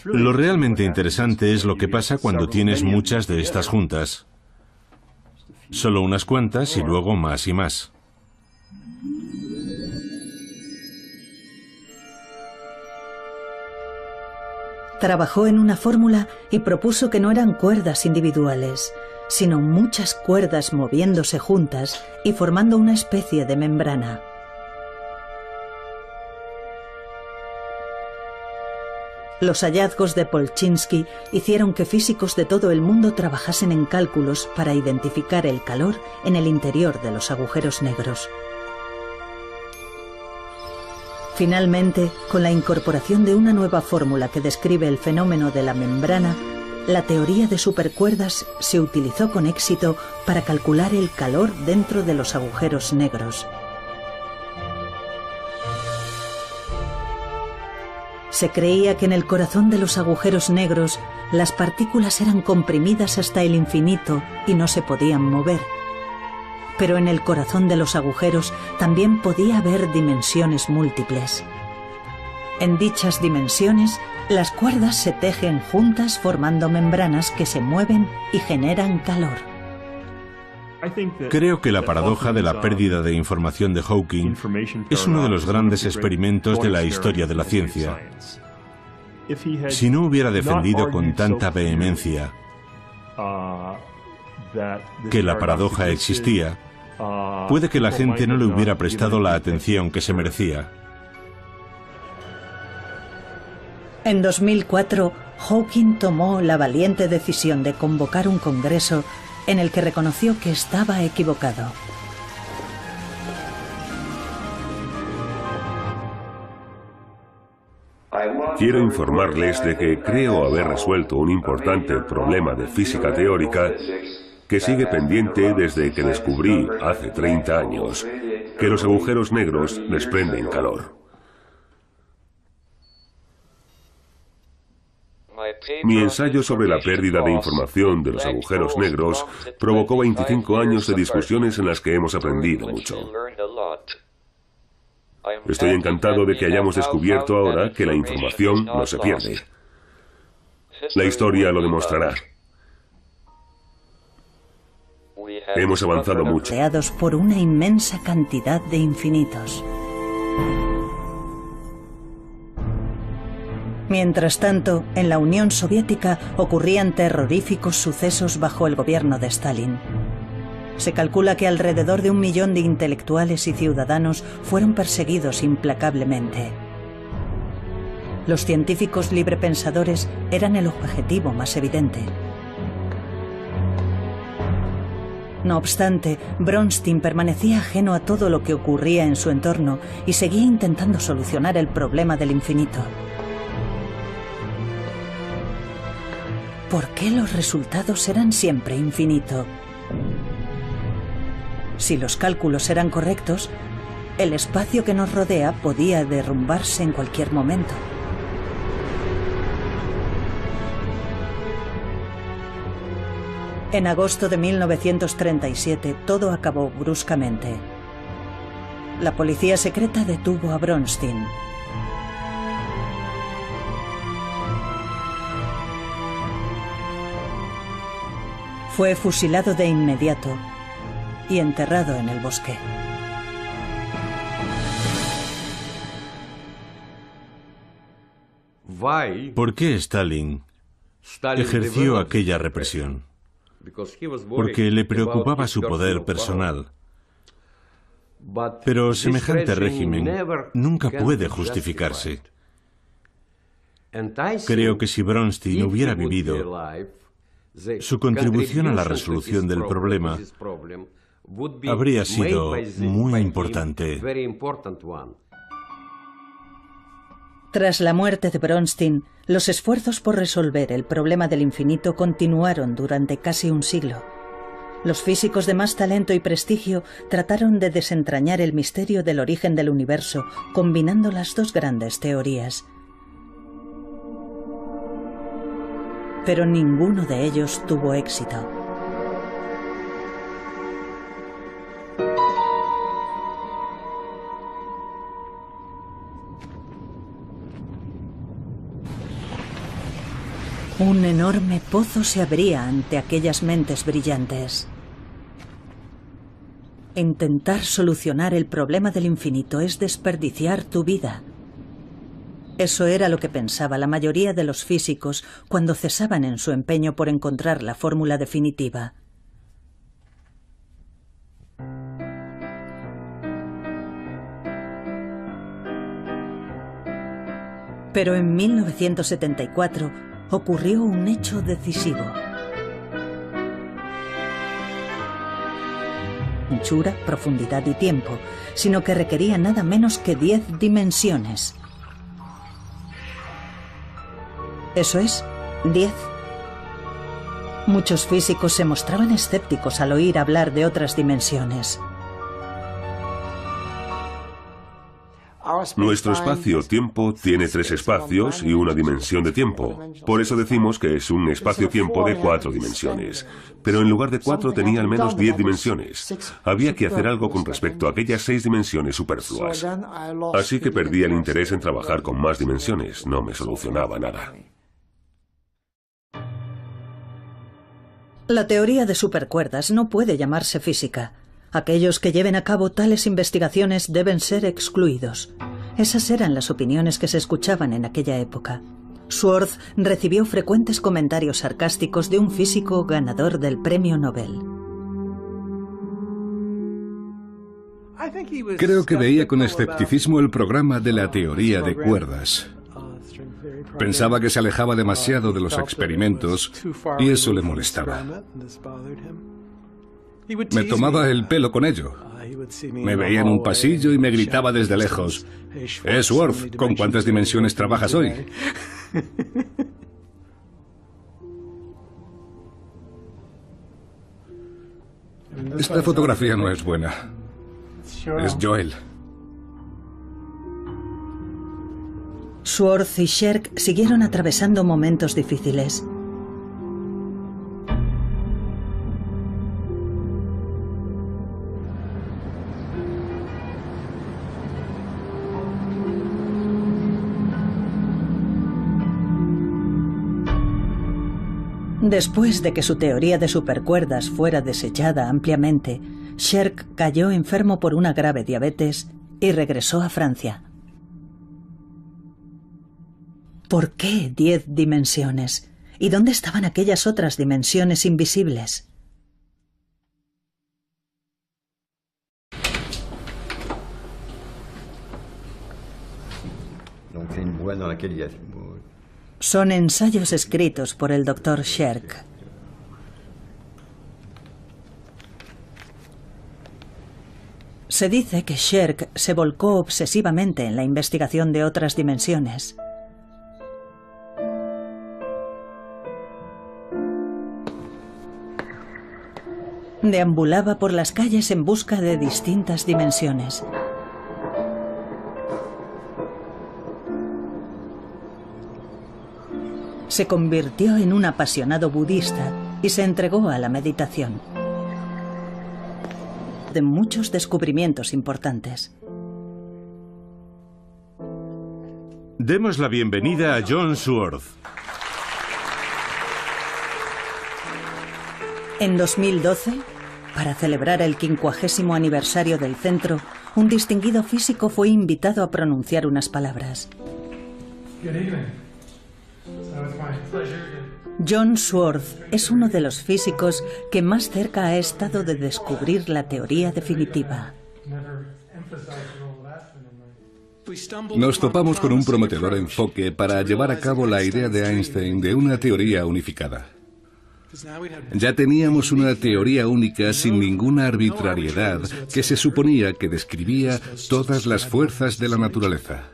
Lo realmente interesante es lo que pasa cuando tienes muchas de estas juntas. Solo unas cuantas y luego más y más. Trabajó en una fórmula y propuso que no eran cuerdas individuales, sino muchas cuerdas moviéndose juntas y formando una especie de membrana. Los hallazgos de Polchinski hicieron que físicos de todo el mundo trabajasen en cálculos para identificar el calor en el interior de los agujeros negros. Finalmente, con la incorporación de una nueva fórmula que describe el fenómeno de la membrana, la teoría de supercuerdas se utilizó con éxito para calcular el calor dentro de los agujeros negros. Se creía que en el corazón de los agujeros negros las partículas eran comprimidas hasta el infinito y no se podían mover. Pero en el corazón de los agujeros también podía haber dimensiones múltiples. En dichas dimensiones, las cuerdas se tejen juntas formando membranas que se mueven y generan calor. Creo que la paradoja de la pérdida de información de Hawking es uno de los grandes experimentos de la historia de la ciencia. Si no hubiera defendido con tanta vehemencia que la paradoja existía, puede que la gente no le hubiera prestado la atención que se merecía. En 2004, Hawking tomó la valiente decisión de convocar un congreso en el que reconoció que estaba equivocado. Quiero informarles de que creo haber resuelto un importante problema de física teórica que sigue pendiente desde que descubrí, hace 30 años, que los agujeros negros desprenden calor. Mi ensayo sobre la pérdida de información de los agujeros negros provocó 25 años de discusiones en las que hemos aprendido mucho. Estoy encantado de que hayamos descubierto ahora que la información no se pierde. La historia lo demostrará. Hemos avanzado mucho. Creados por una inmensa cantidad de infinitos. Mientras tanto, en la Unión Soviética ocurrían terroríficos sucesos bajo el gobierno de Stalin. Se calcula que alrededor de 1 millón de intelectuales y ciudadanos fueron perseguidos implacablemente. Los científicos librepensadores eran el objetivo más evidente. No obstante, Bronstein permanecía ajeno a todo lo que ocurría en su entorno y seguía intentando solucionar el problema del infinito. ¿Por qué los resultados eran siempre infinito? Si los cálculos eran correctos, el espacio que nos rodea podía derrumbarse en cualquier momento. En agosto de 1937, todo acabó bruscamente. La policía secreta detuvo a Bronstein. Fue fusilado de inmediato y enterrado en el bosque. ¿Por qué Stalin ejerció aquella represión? Porque le preocupaba su poder personal. Pero semejante régimen nunca puede justificarse. Creo que si Bronstein hubiera vivido, su contribución a la resolución del problema habría sido muy importante. Tras la muerte de Bronstein, los esfuerzos por resolver el problema del infinito continuaron durante casi un siglo. Los físicos de más talento y prestigio trataron de desentrañar el misterio del origen del universo, combinando las dos grandes teorías. Pero ninguno de ellos tuvo éxito. Un enorme pozo se abría ante aquellas mentes brillantes. Intentar solucionar el problema del infinito es desperdiciar tu vida. Eso era lo que pensaba la mayoría de los físicos cuando cesaban en su empeño por encontrar la fórmula definitiva. Pero en 1974 ocurrió un hecho decisivo. Anchura, profundidad y tiempo, sino que requería nada menos que 10 dimensiones. Eso es, 10. Muchos físicos se mostraban escépticos al oír hablar de otras dimensiones. Nuestro espacio-tiempo tiene 3 espacios y una dimensión de tiempo. Por eso decimos que es un espacio-tiempo de 4 dimensiones. Pero en lugar de 4 tenía al menos 10 dimensiones. Había que hacer algo con respecto a aquellas 6 dimensiones superfluas. Así que perdí el interés en trabajar con más dimensiones. No me solucionaba nada. La teoría de supercuerdas no puede llamarse física. Aquellos que lleven a cabo tales investigaciones deben ser excluidos. Esas eran las opiniones que se escuchaban en aquella época. Swartz recibió frecuentes comentarios sarcásticos de un físico ganador del premio Nobel. Creo que veía con escepticismo el programa de la teoría de cuerdas. Pensaba que se alejaba demasiado de los experimentos y eso le molestaba. Me tomaba el pelo con ello. Me veía en un pasillo y me gritaba desde lejos: Swartz, ¿con cuántas dimensiones trabajas hoy? Esta fotografía no es buena. Es Joel. Swartz y Sherk siguieron atravesando momentos difíciles. Después de que su teoría de supercuerdas fuera desechada ampliamente, Sherk cayó enfermo por una grave diabetes y regresó a Francia. ¿Por qué 10 dimensiones? ¿Y dónde estaban aquellas otras dimensiones invisibles? Son ensayos escritos por el Dr. Sherk. Se dice que Sherk se volcó obsesivamente en la investigación de otras dimensiones. Deambulaba por las calles en busca de distintas dimensiones. Se convirtió en un apasionado budista y se entregó a la meditación. De muchos descubrimientos importantes. Demos la bienvenida a John Swartz. En 2012, para celebrar el 50º aniversario del centro, un distinguido físico fue invitado a pronunciar unas palabras. John Swartz es uno de los físicos que más cerca ha estado de descubrir la teoría definitiva. Nos topamos con un prometedor enfoque para llevar a cabo la idea de Einstein de una teoría unificada. Ya teníamos una teoría única sin ninguna arbitrariedad que se suponía que describía todas las fuerzas de la naturaleza.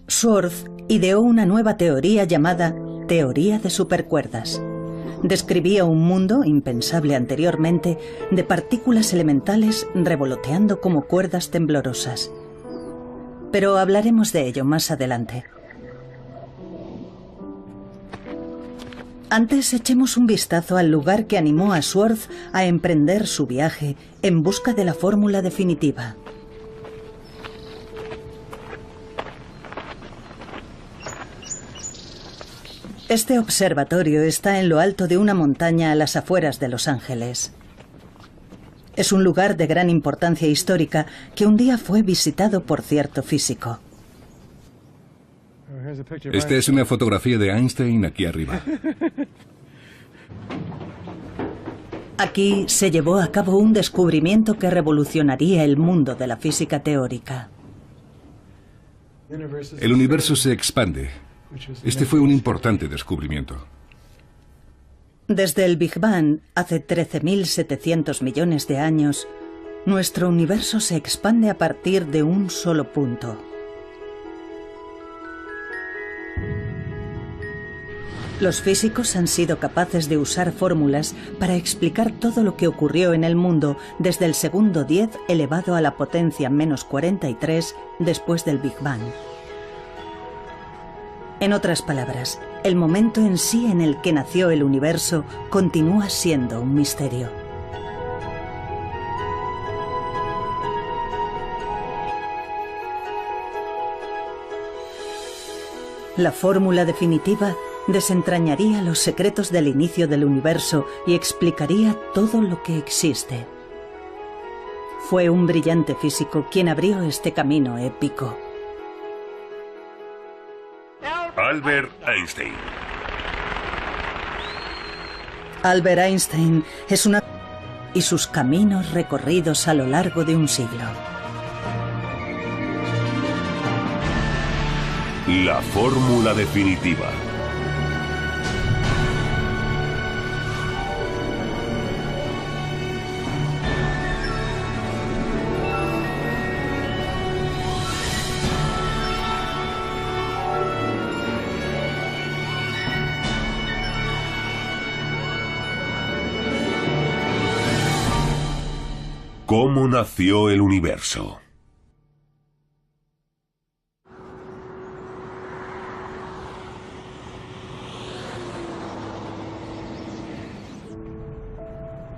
Swartz ideó una nueva teoría llamada teoría de supercuerdas. Describía un mundo impensable anteriormente de partículas elementales revoloteando como cuerdas temblorosas. Pero hablaremos de ello más adelante. Antes echemos un vistazo al lugar que animó a Swartz a emprender su viaje en busca de la fórmula definitiva. Este observatorio está en lo alto de una montaña a las afueras de Los Ángeles. Es un lugar de gran importancia histórica que un día fue visitado por cierto físico. Esta es una fotografía de Einstein aquí arriba. Aquí se llevó a cabo un descubrimiento que revolucionaría el mundo de la física teórica. El universo se expande. Este fue un importante descubrimiento. Desde el Big Bang, hace 13.700 millones de años, nuestro universo se expande a partir de un solo punto. Los físicos han sido capaces de usar fórmulas para explicar todo lo que ocurrió en el mundo desde el segundo 10 elevado a la potencia menos 43 después del Big Bang. En otras palabras, el momento en sí en el que nació el universo continúa siendo un misterio. La fórmula definitiva desentrañaría los secretos del inicio del universo y explicaría todo lo que existe. Fue un brillante físico quien abrió este camino épico. Albert Einstein. Albert Einstein es una... y sus caminos recorridos a lo largo de un siglo. La fórmula definitiva. ¿Cómo nació el universo?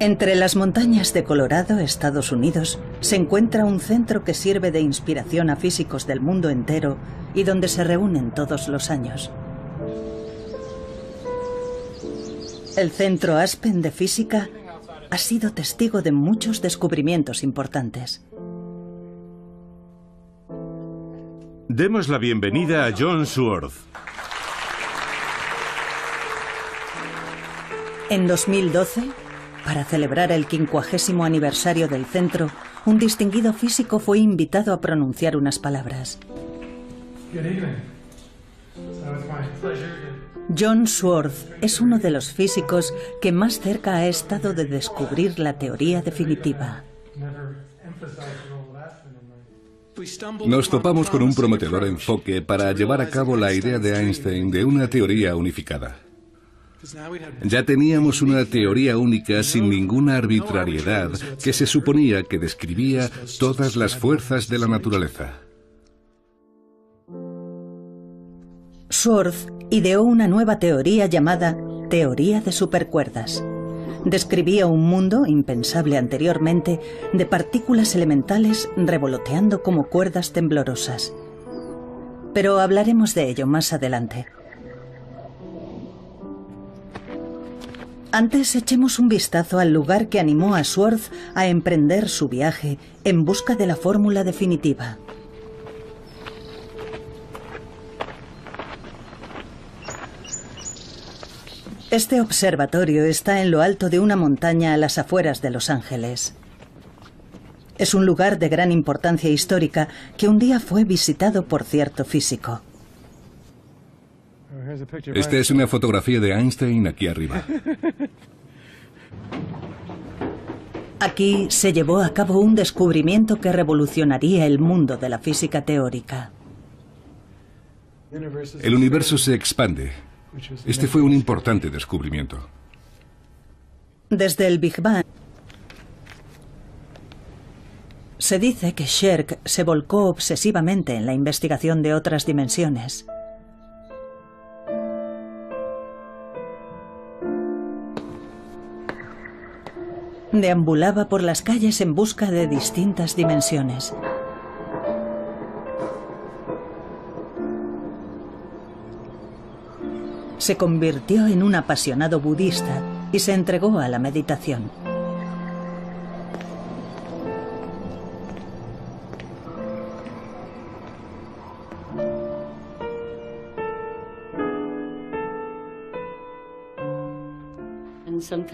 Entre las montañas de Colorado, Estados Unidos, se encuentra un centro que sirve de inspiración a físicos del mundo entero y donde se reúnen todos los años. El Centro Aspen de Física ha sido testigo de muchos descubrimientos importantes. Demos la bienvenida a John Sworth. En 2012, para celebrar el 50º aniversario del centro, un distinguido físico fue invitado a pronunciar unas palabras. John Sworth es uno de los físicos que más cerca ha estado de descubrir la teoría definitiva. Nos topamos con un prometedor enfoque para llevar a cabo la idea de Einstein de una teoría unificada. Ya teníamos una teoría única sin ninguna arbitrariedad que se suponía que describía todas las fuerzas de la naturaleza. Sworth ideó una nueva teoría llamada teoría de supercuerdas. Describía un mundo impensable anteriormente de partículas elementales revoloteando como cuerdas temblorosas. Pero hablaremos de ello más adelante. Antes echemos un vistazo al lugar que animó a Sworth a emprender su viaje en busca de la fórmula definitiva. Este observatorio está en lo alto de una montaña a las afueras de Los Ángeles. Es un lugar de gran importancia histórica que un día fue visitado por cierto físico. Esta es una fotografía de Einstein aquí arriba. Aquí se llevó a cabo un descubrimiento que revolucionaría el mundo de la física teórica. El universo se expande. Este fue un importante descubrimiento. Desde el Big Bang, se dice que Sherk se volcó obsesivamente en la investigación de otras dimensiones. Deambulaba por las calles en busca de distintas dimensiones. Se convirtió en un apasionado budista y se entregó a la meditación.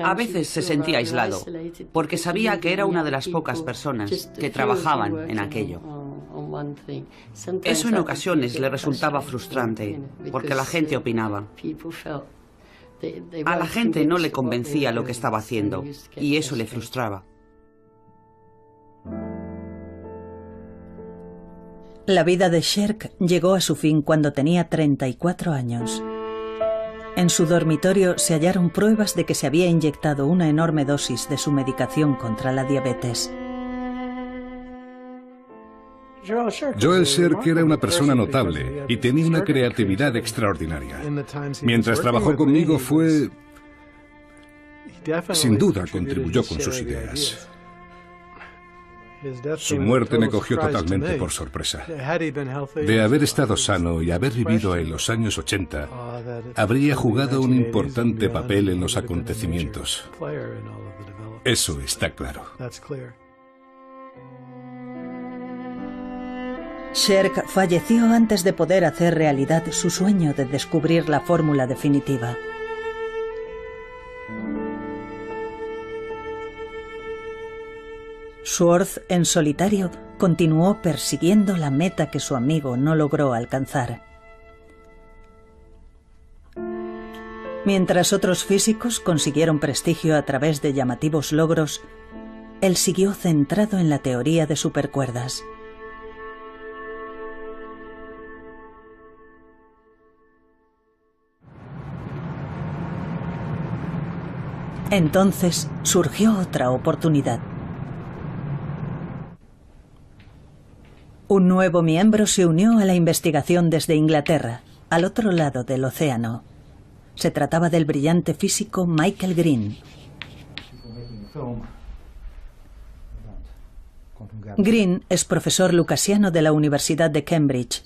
A veces se sentía aislado, porque sabía que era una de las pocas personas que trabajaban en aquello. Eso en ocasiones le resultaba frustrante, porque la gente opinaba. A la gente no le convencía lo que estaba haciendo, y eso le frustraba. La vida de Sherk llegó a su fin cuando tenía 34 años. En su dormitorio se hallaron pruebas de que se había inyectado una enorme dosis de su medicación contra la diabetes. Joel Sherk era una persona notable y tenía una creatividad extraordinaria. Mientras trabajó conmigo sin duda contribuyó con sus ideas. Su muerte me cogió totalmente por sorpresa. De haber estado sano y haber vivido en los años 80, habría jugado un importante papel en los acontecimientos. Eso está claro. Sherk falleció antes de poder hacer realidad su sueño de descubrir la fórmula definitiva. Sworth, en solitario, continuó persiguiendo la meta que su amigo no logró alcanzar. Mientras otros físicos consiguieron prestigio a través de llamativos logros, él siguió centrado en la teoría de supercuerdas. Entonces surgió otra oportunidad. Un nuevo miembro se unió a la investigación desde Inglaterra, al otro lado del océano. Se trataba del brillante físico Michael Green. Green es profesor lucasiano de la Universidad de Cambridge,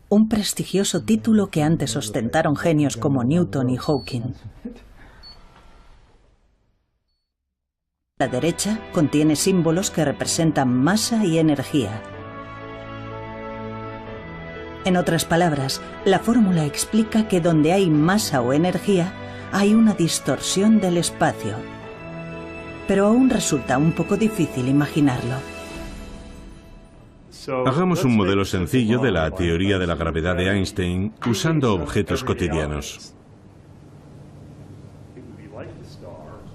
un prestigioso título que antes ostentaron genios como Newton y Hawking. La derecha contiene símbolos que representan masa y energía. En otras palabras, la fórmula explica que donde hay masa o energía, hay una distorsión del espacio. Pero aún resulta un poco difícil imaginarlo. Hagamos un modelo sencillo de la teoría de la gravedad de Einstein usando objetos cotidianos.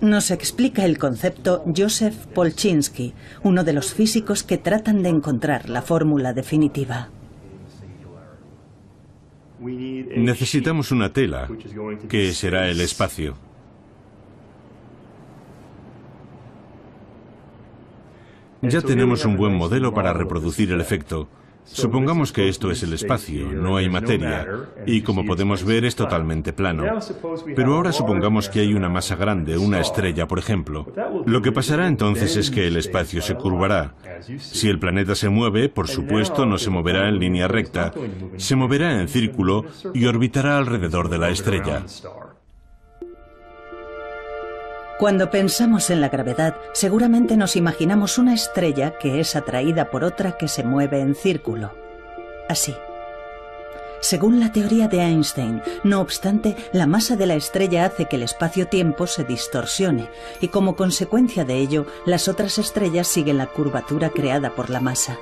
Nos explica el concepto Joseph Polchinski, uno de los físicos que tratan de encontrar la fórmula definitiva. Necesitamos una tela, que será el espacio. Ya tenemos un buen modelo para reproducir el efecto. Supongamos que esto es el espacio, no hay materia, y como podemos ver es totalmente plano. Pero ahora supongamos que hay una masa grande, una estrella, por ejemplo. Lo que pasará entonces es que el espacio se curvará. Si el planeta se mueve, por supuesto, no se moverá en línea recta, se moverá en círculo y orbitará alrededor de la estrella. Cuando pensamos en la gravedad, seguramente nos imaginamos una estrella que es atraída por otra que se mueve en círculo. Así. Según la teoría de Einstein, no obstante, la masa de la estrella hace que el espacio-tiempo se distorsione y como consecuencia de ello, las otras estrellas siguen la curvatura creada por la masa.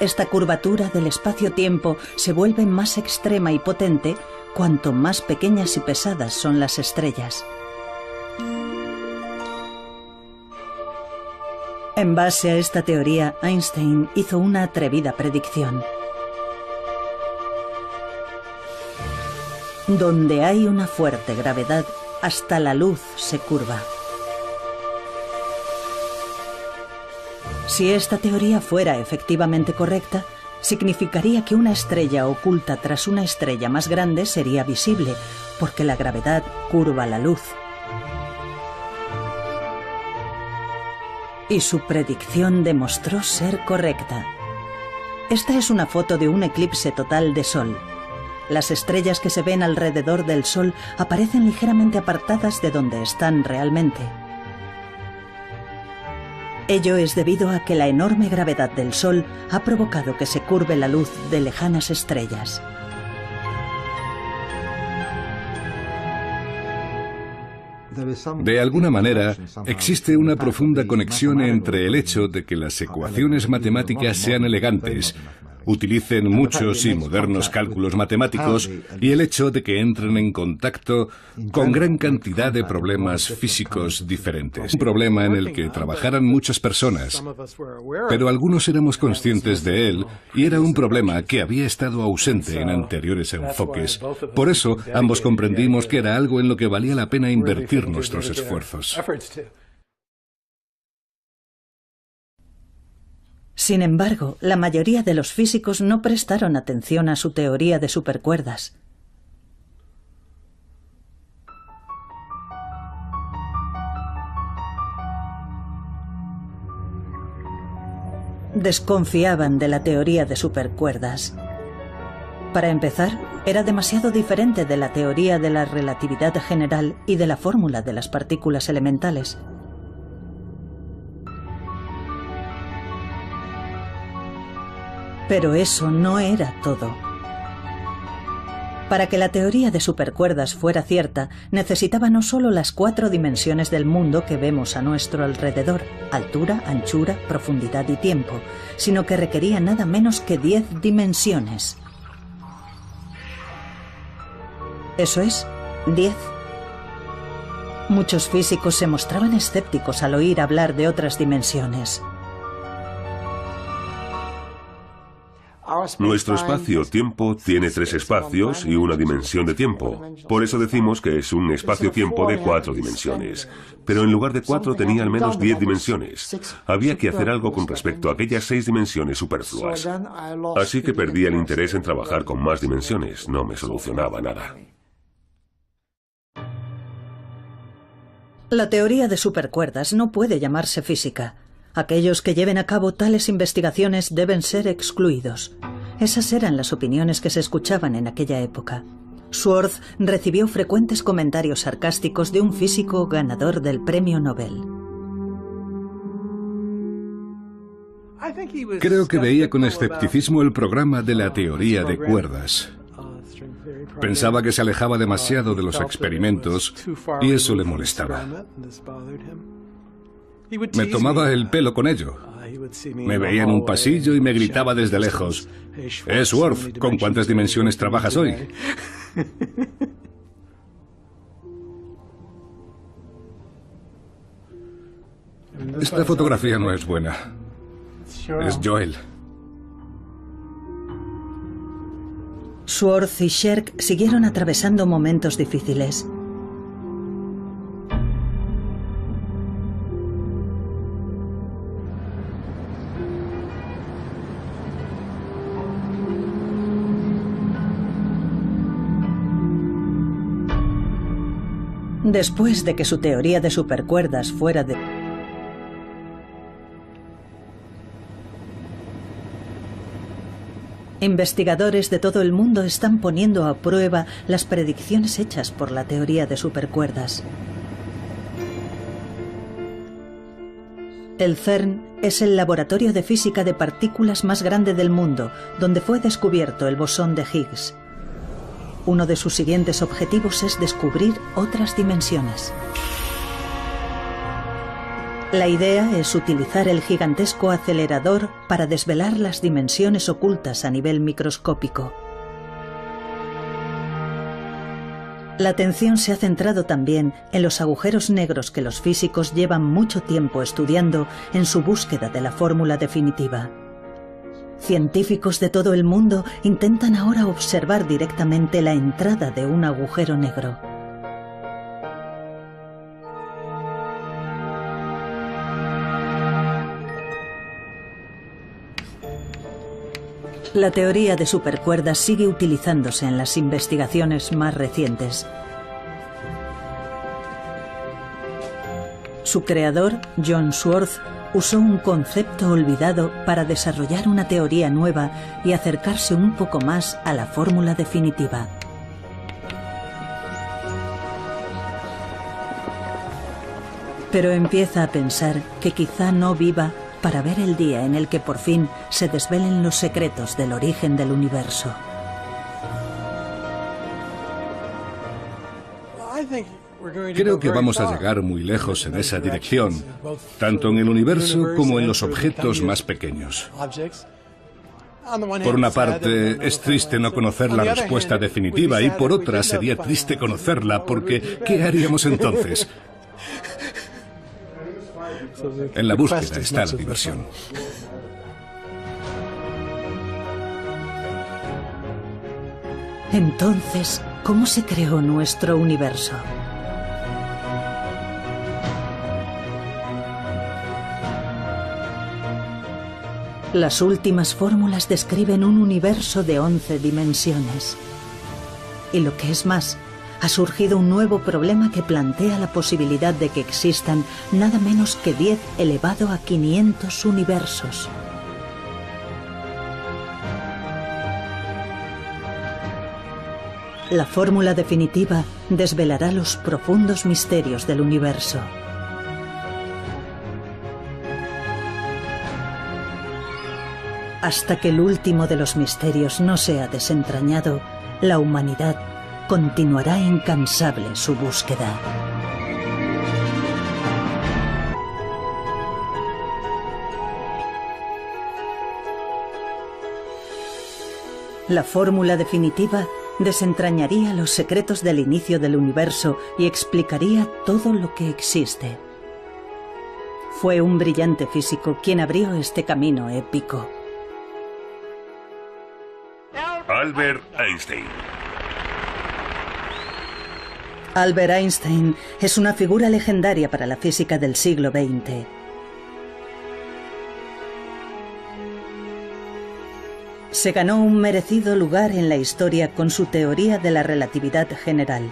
Esta curvatura del espacio-tiempo se vuelve más extrema y potente cuanto más pequeñas y pesadas son las estrellas. En base a esta teoría, Einstein hizo una atrevida predicción. Donde hay una fuerte gravedad, hasta la luz se curva. Si esta teoría fuera efectivamente correcta, significaría que una estrella oculta tras una estrella más grande sería visible, porque la gravedad curva la luz. Y su predicción demostró ser correcta. Esta es una foto de un eclipse total de Sol. Las estrellas que se ven alrededor del Sol aparecen ligeramente apartadas de donde están realmente. Ello es debido a que la enorme gravedad del Sol ha provocado que se curve la luz de lejanas estrellas. De alguna manera, existe una profunda conexión entre el hecho de que las ecuaciones matemáticas sean elegantes, utilicen muchos y modernos cálculos matemáticos y el hecho de que entren en contacto con gran cantidad de problemas físicos diferentes. Un problema en el que trabajaran muchas personas, pero algunos éramos conscientes de él y era un problema que había estado ausente en anteriores enfoques. Por eso, ambos comprendimos que era algo en lo que valía la pena invertir nuestros esfuerzos. Sin embargo, la mayoría de los físicos no prestaron atención a su teoría de supercuerdas. Desconfiaban de la teoría de supercuerdas. Para empezar, era demasiado diferente de la teoría de la relatividad general y de la fórmula de las partículas elementales. Pero eso no era todo. Para que la teoría de supercuerdas fuera cierta, necesitaba no solo las 4 dimensiones del mundo que vemos a nuestro alrededor, altura, anchura, profundidad y tiempo, sino que requería nada menos que 10 dimensiones. Eso es, 10. Muchos físicos se mostraban escépticos al oír hablar de otras dimensiones. Nuestro espacio-tiempo tiene 3 espacios y una dimensión de tiempo. Por eso decimos que es un espacio-tiempo de 4 dimensiones. Pero en lugar de 4 tenía al menos 10 dimensiones. Había que hacer algo con respecto a aquellas 6 dimensiones superfluas. Así que perdí el interés en trabajar con más dimensiones. No me solucionaba nada. La teoría de supercuerdas no puede llamarse física. Aquellos que lleven a cabo tales investigaciones deben ser excluidos. Esas eran las opiniones que se escuchaban en aquella época. Schwartz recibió frecuentes comentarios sarcásticos de un físico ganador del premio Nobel. Creo que veía con escepticismo el programa de la teoría de cuerdas. Pensaba que se alejaba demasiado de los experimentos y eso le molestaba. Me tomaba el pelo con ello. Me veía en un pasillo y me gritaba desde lejos: Schwartz, ¿con cuántas dimensiones trabajas hoy? Esta fotografía no es buena. Es Joel. Schwartz y Sherk siguieron atravesando momentos difíciles. Después de que su teoría de supercuerdas fuera de... Investigadores de todo el mundo están poniendo a prueba las predicciones hechas por la teoría de supercuerdas. El CERN es el laboratorio de física de partículas más grande del mundo, donde fue descubierto el bosón de Higgs. Uno de sus siguientes objetivos es descubrir otras dimensiones. La idea es utilizar el gigantesco acelerador para desvelar las dimensiones ocultas a nivel microscópico. La atención se ha centrado también en los agujeros negros que los físicos llevan mucho tiempo estudiando en su búsqueda de la fórmula definitiva. Científicos de todo el mundo intentan ahora observar directamente la entrada de un agujero negro. La teoría de supercuerdas sigue utilizándose en las investigaciones más recientes. Su creador, John Schwartz, usó un concepto olvidado para desarrollar una teoría nueva y acercarse un poco más a la fórmula definitiva. Pero empieza a pensar que quizá no viva para ver el día en el que por fin se desvelen los secretos del origen del universo. Creo que vamos a llegar muy lejos en esa dirección, tanto en el universo como en los objetos más pequeños. Por una parte, es triste no conocer la respuesta definitiva y por otra sería triste conocerla porque ¿qué haríamos entonces? En la búsqueda está la diversión. Entonces, ¿cómo se creó nuestro universo? Las últimas fórmulas describen un universo de 11 dimensiones. Y lo que es más, ha surgido un nuevo problema que plantea la posibilidad de que existan nada menos que 10 elevado a 500 universos. La fórmula definitiva desvelará los profundos misterios del universo. Hasta que el último de los misterios no sea desentrañado, la humanidad continuará incansable su búsqueda. La fórmula definitiva desentrañaría los secretos del inicio del universo y explicaría todo lo que existe. Fue un brillante físico quien abrió este camino épico. Albert Einstein. Albert Einstein es una figura legendaria para la física del siglo XX. Se ganó un merecido lugar en la historia con su teoría de la relatividad general,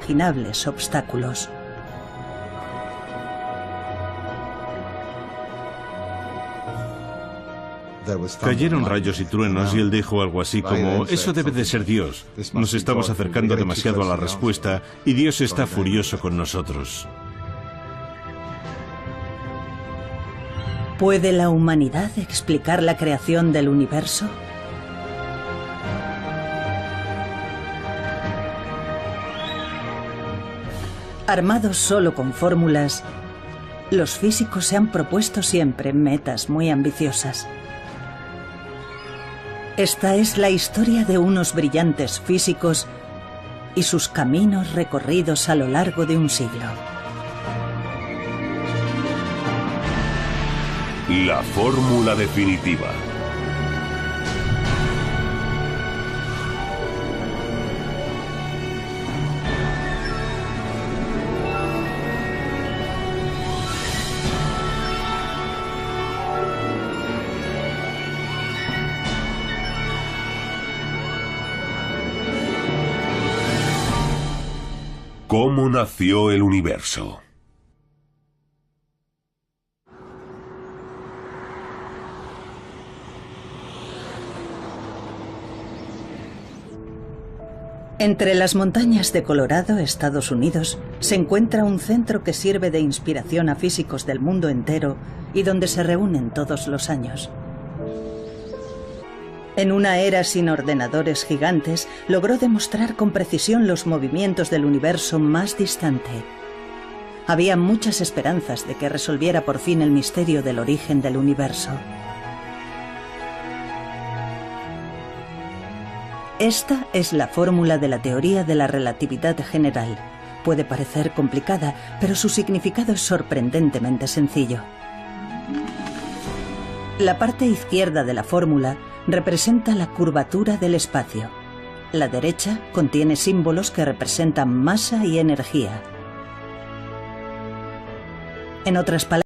inimaginables obstáculos. Cayeron rayos y truenos y él dijo algo así como: eso debe de ser Dios. Nos estamos acercando demasiado a la respuesta y Dios está furioso con nosotros. ¿Puede la humanidad explicar la creación del universo? Armados solo con fórmulas, los físicos se han propuesto siempre metas muy ambiciosas. Esta es la historia de unos brillantes físicos y sus caminos recorridos a lo largo de un siglo. La fórmula definitiva. ¿Cómo nació el universo? Entre las montañas de Colorado, Estados Unidos, se encuentra un centro que sirve de inspiración a físicos del mundo entero y donde se reúnen todos los años. En una era sin ordenadores gigantes, logró demostrar con precisión los movimientos del universo más distante. Había muchas esperanzas de que resolviera por fin el misterio del origen del universo. Esta es la fórmula de la teoría de la relatividad general. Puede parecer complicada, pero su significado es sorprendentemente sencillo. La parte izquierda de la fórmula representa la curvatura del espacio. La derecha contiene símbolos que representan masa y energía. En otras palabras,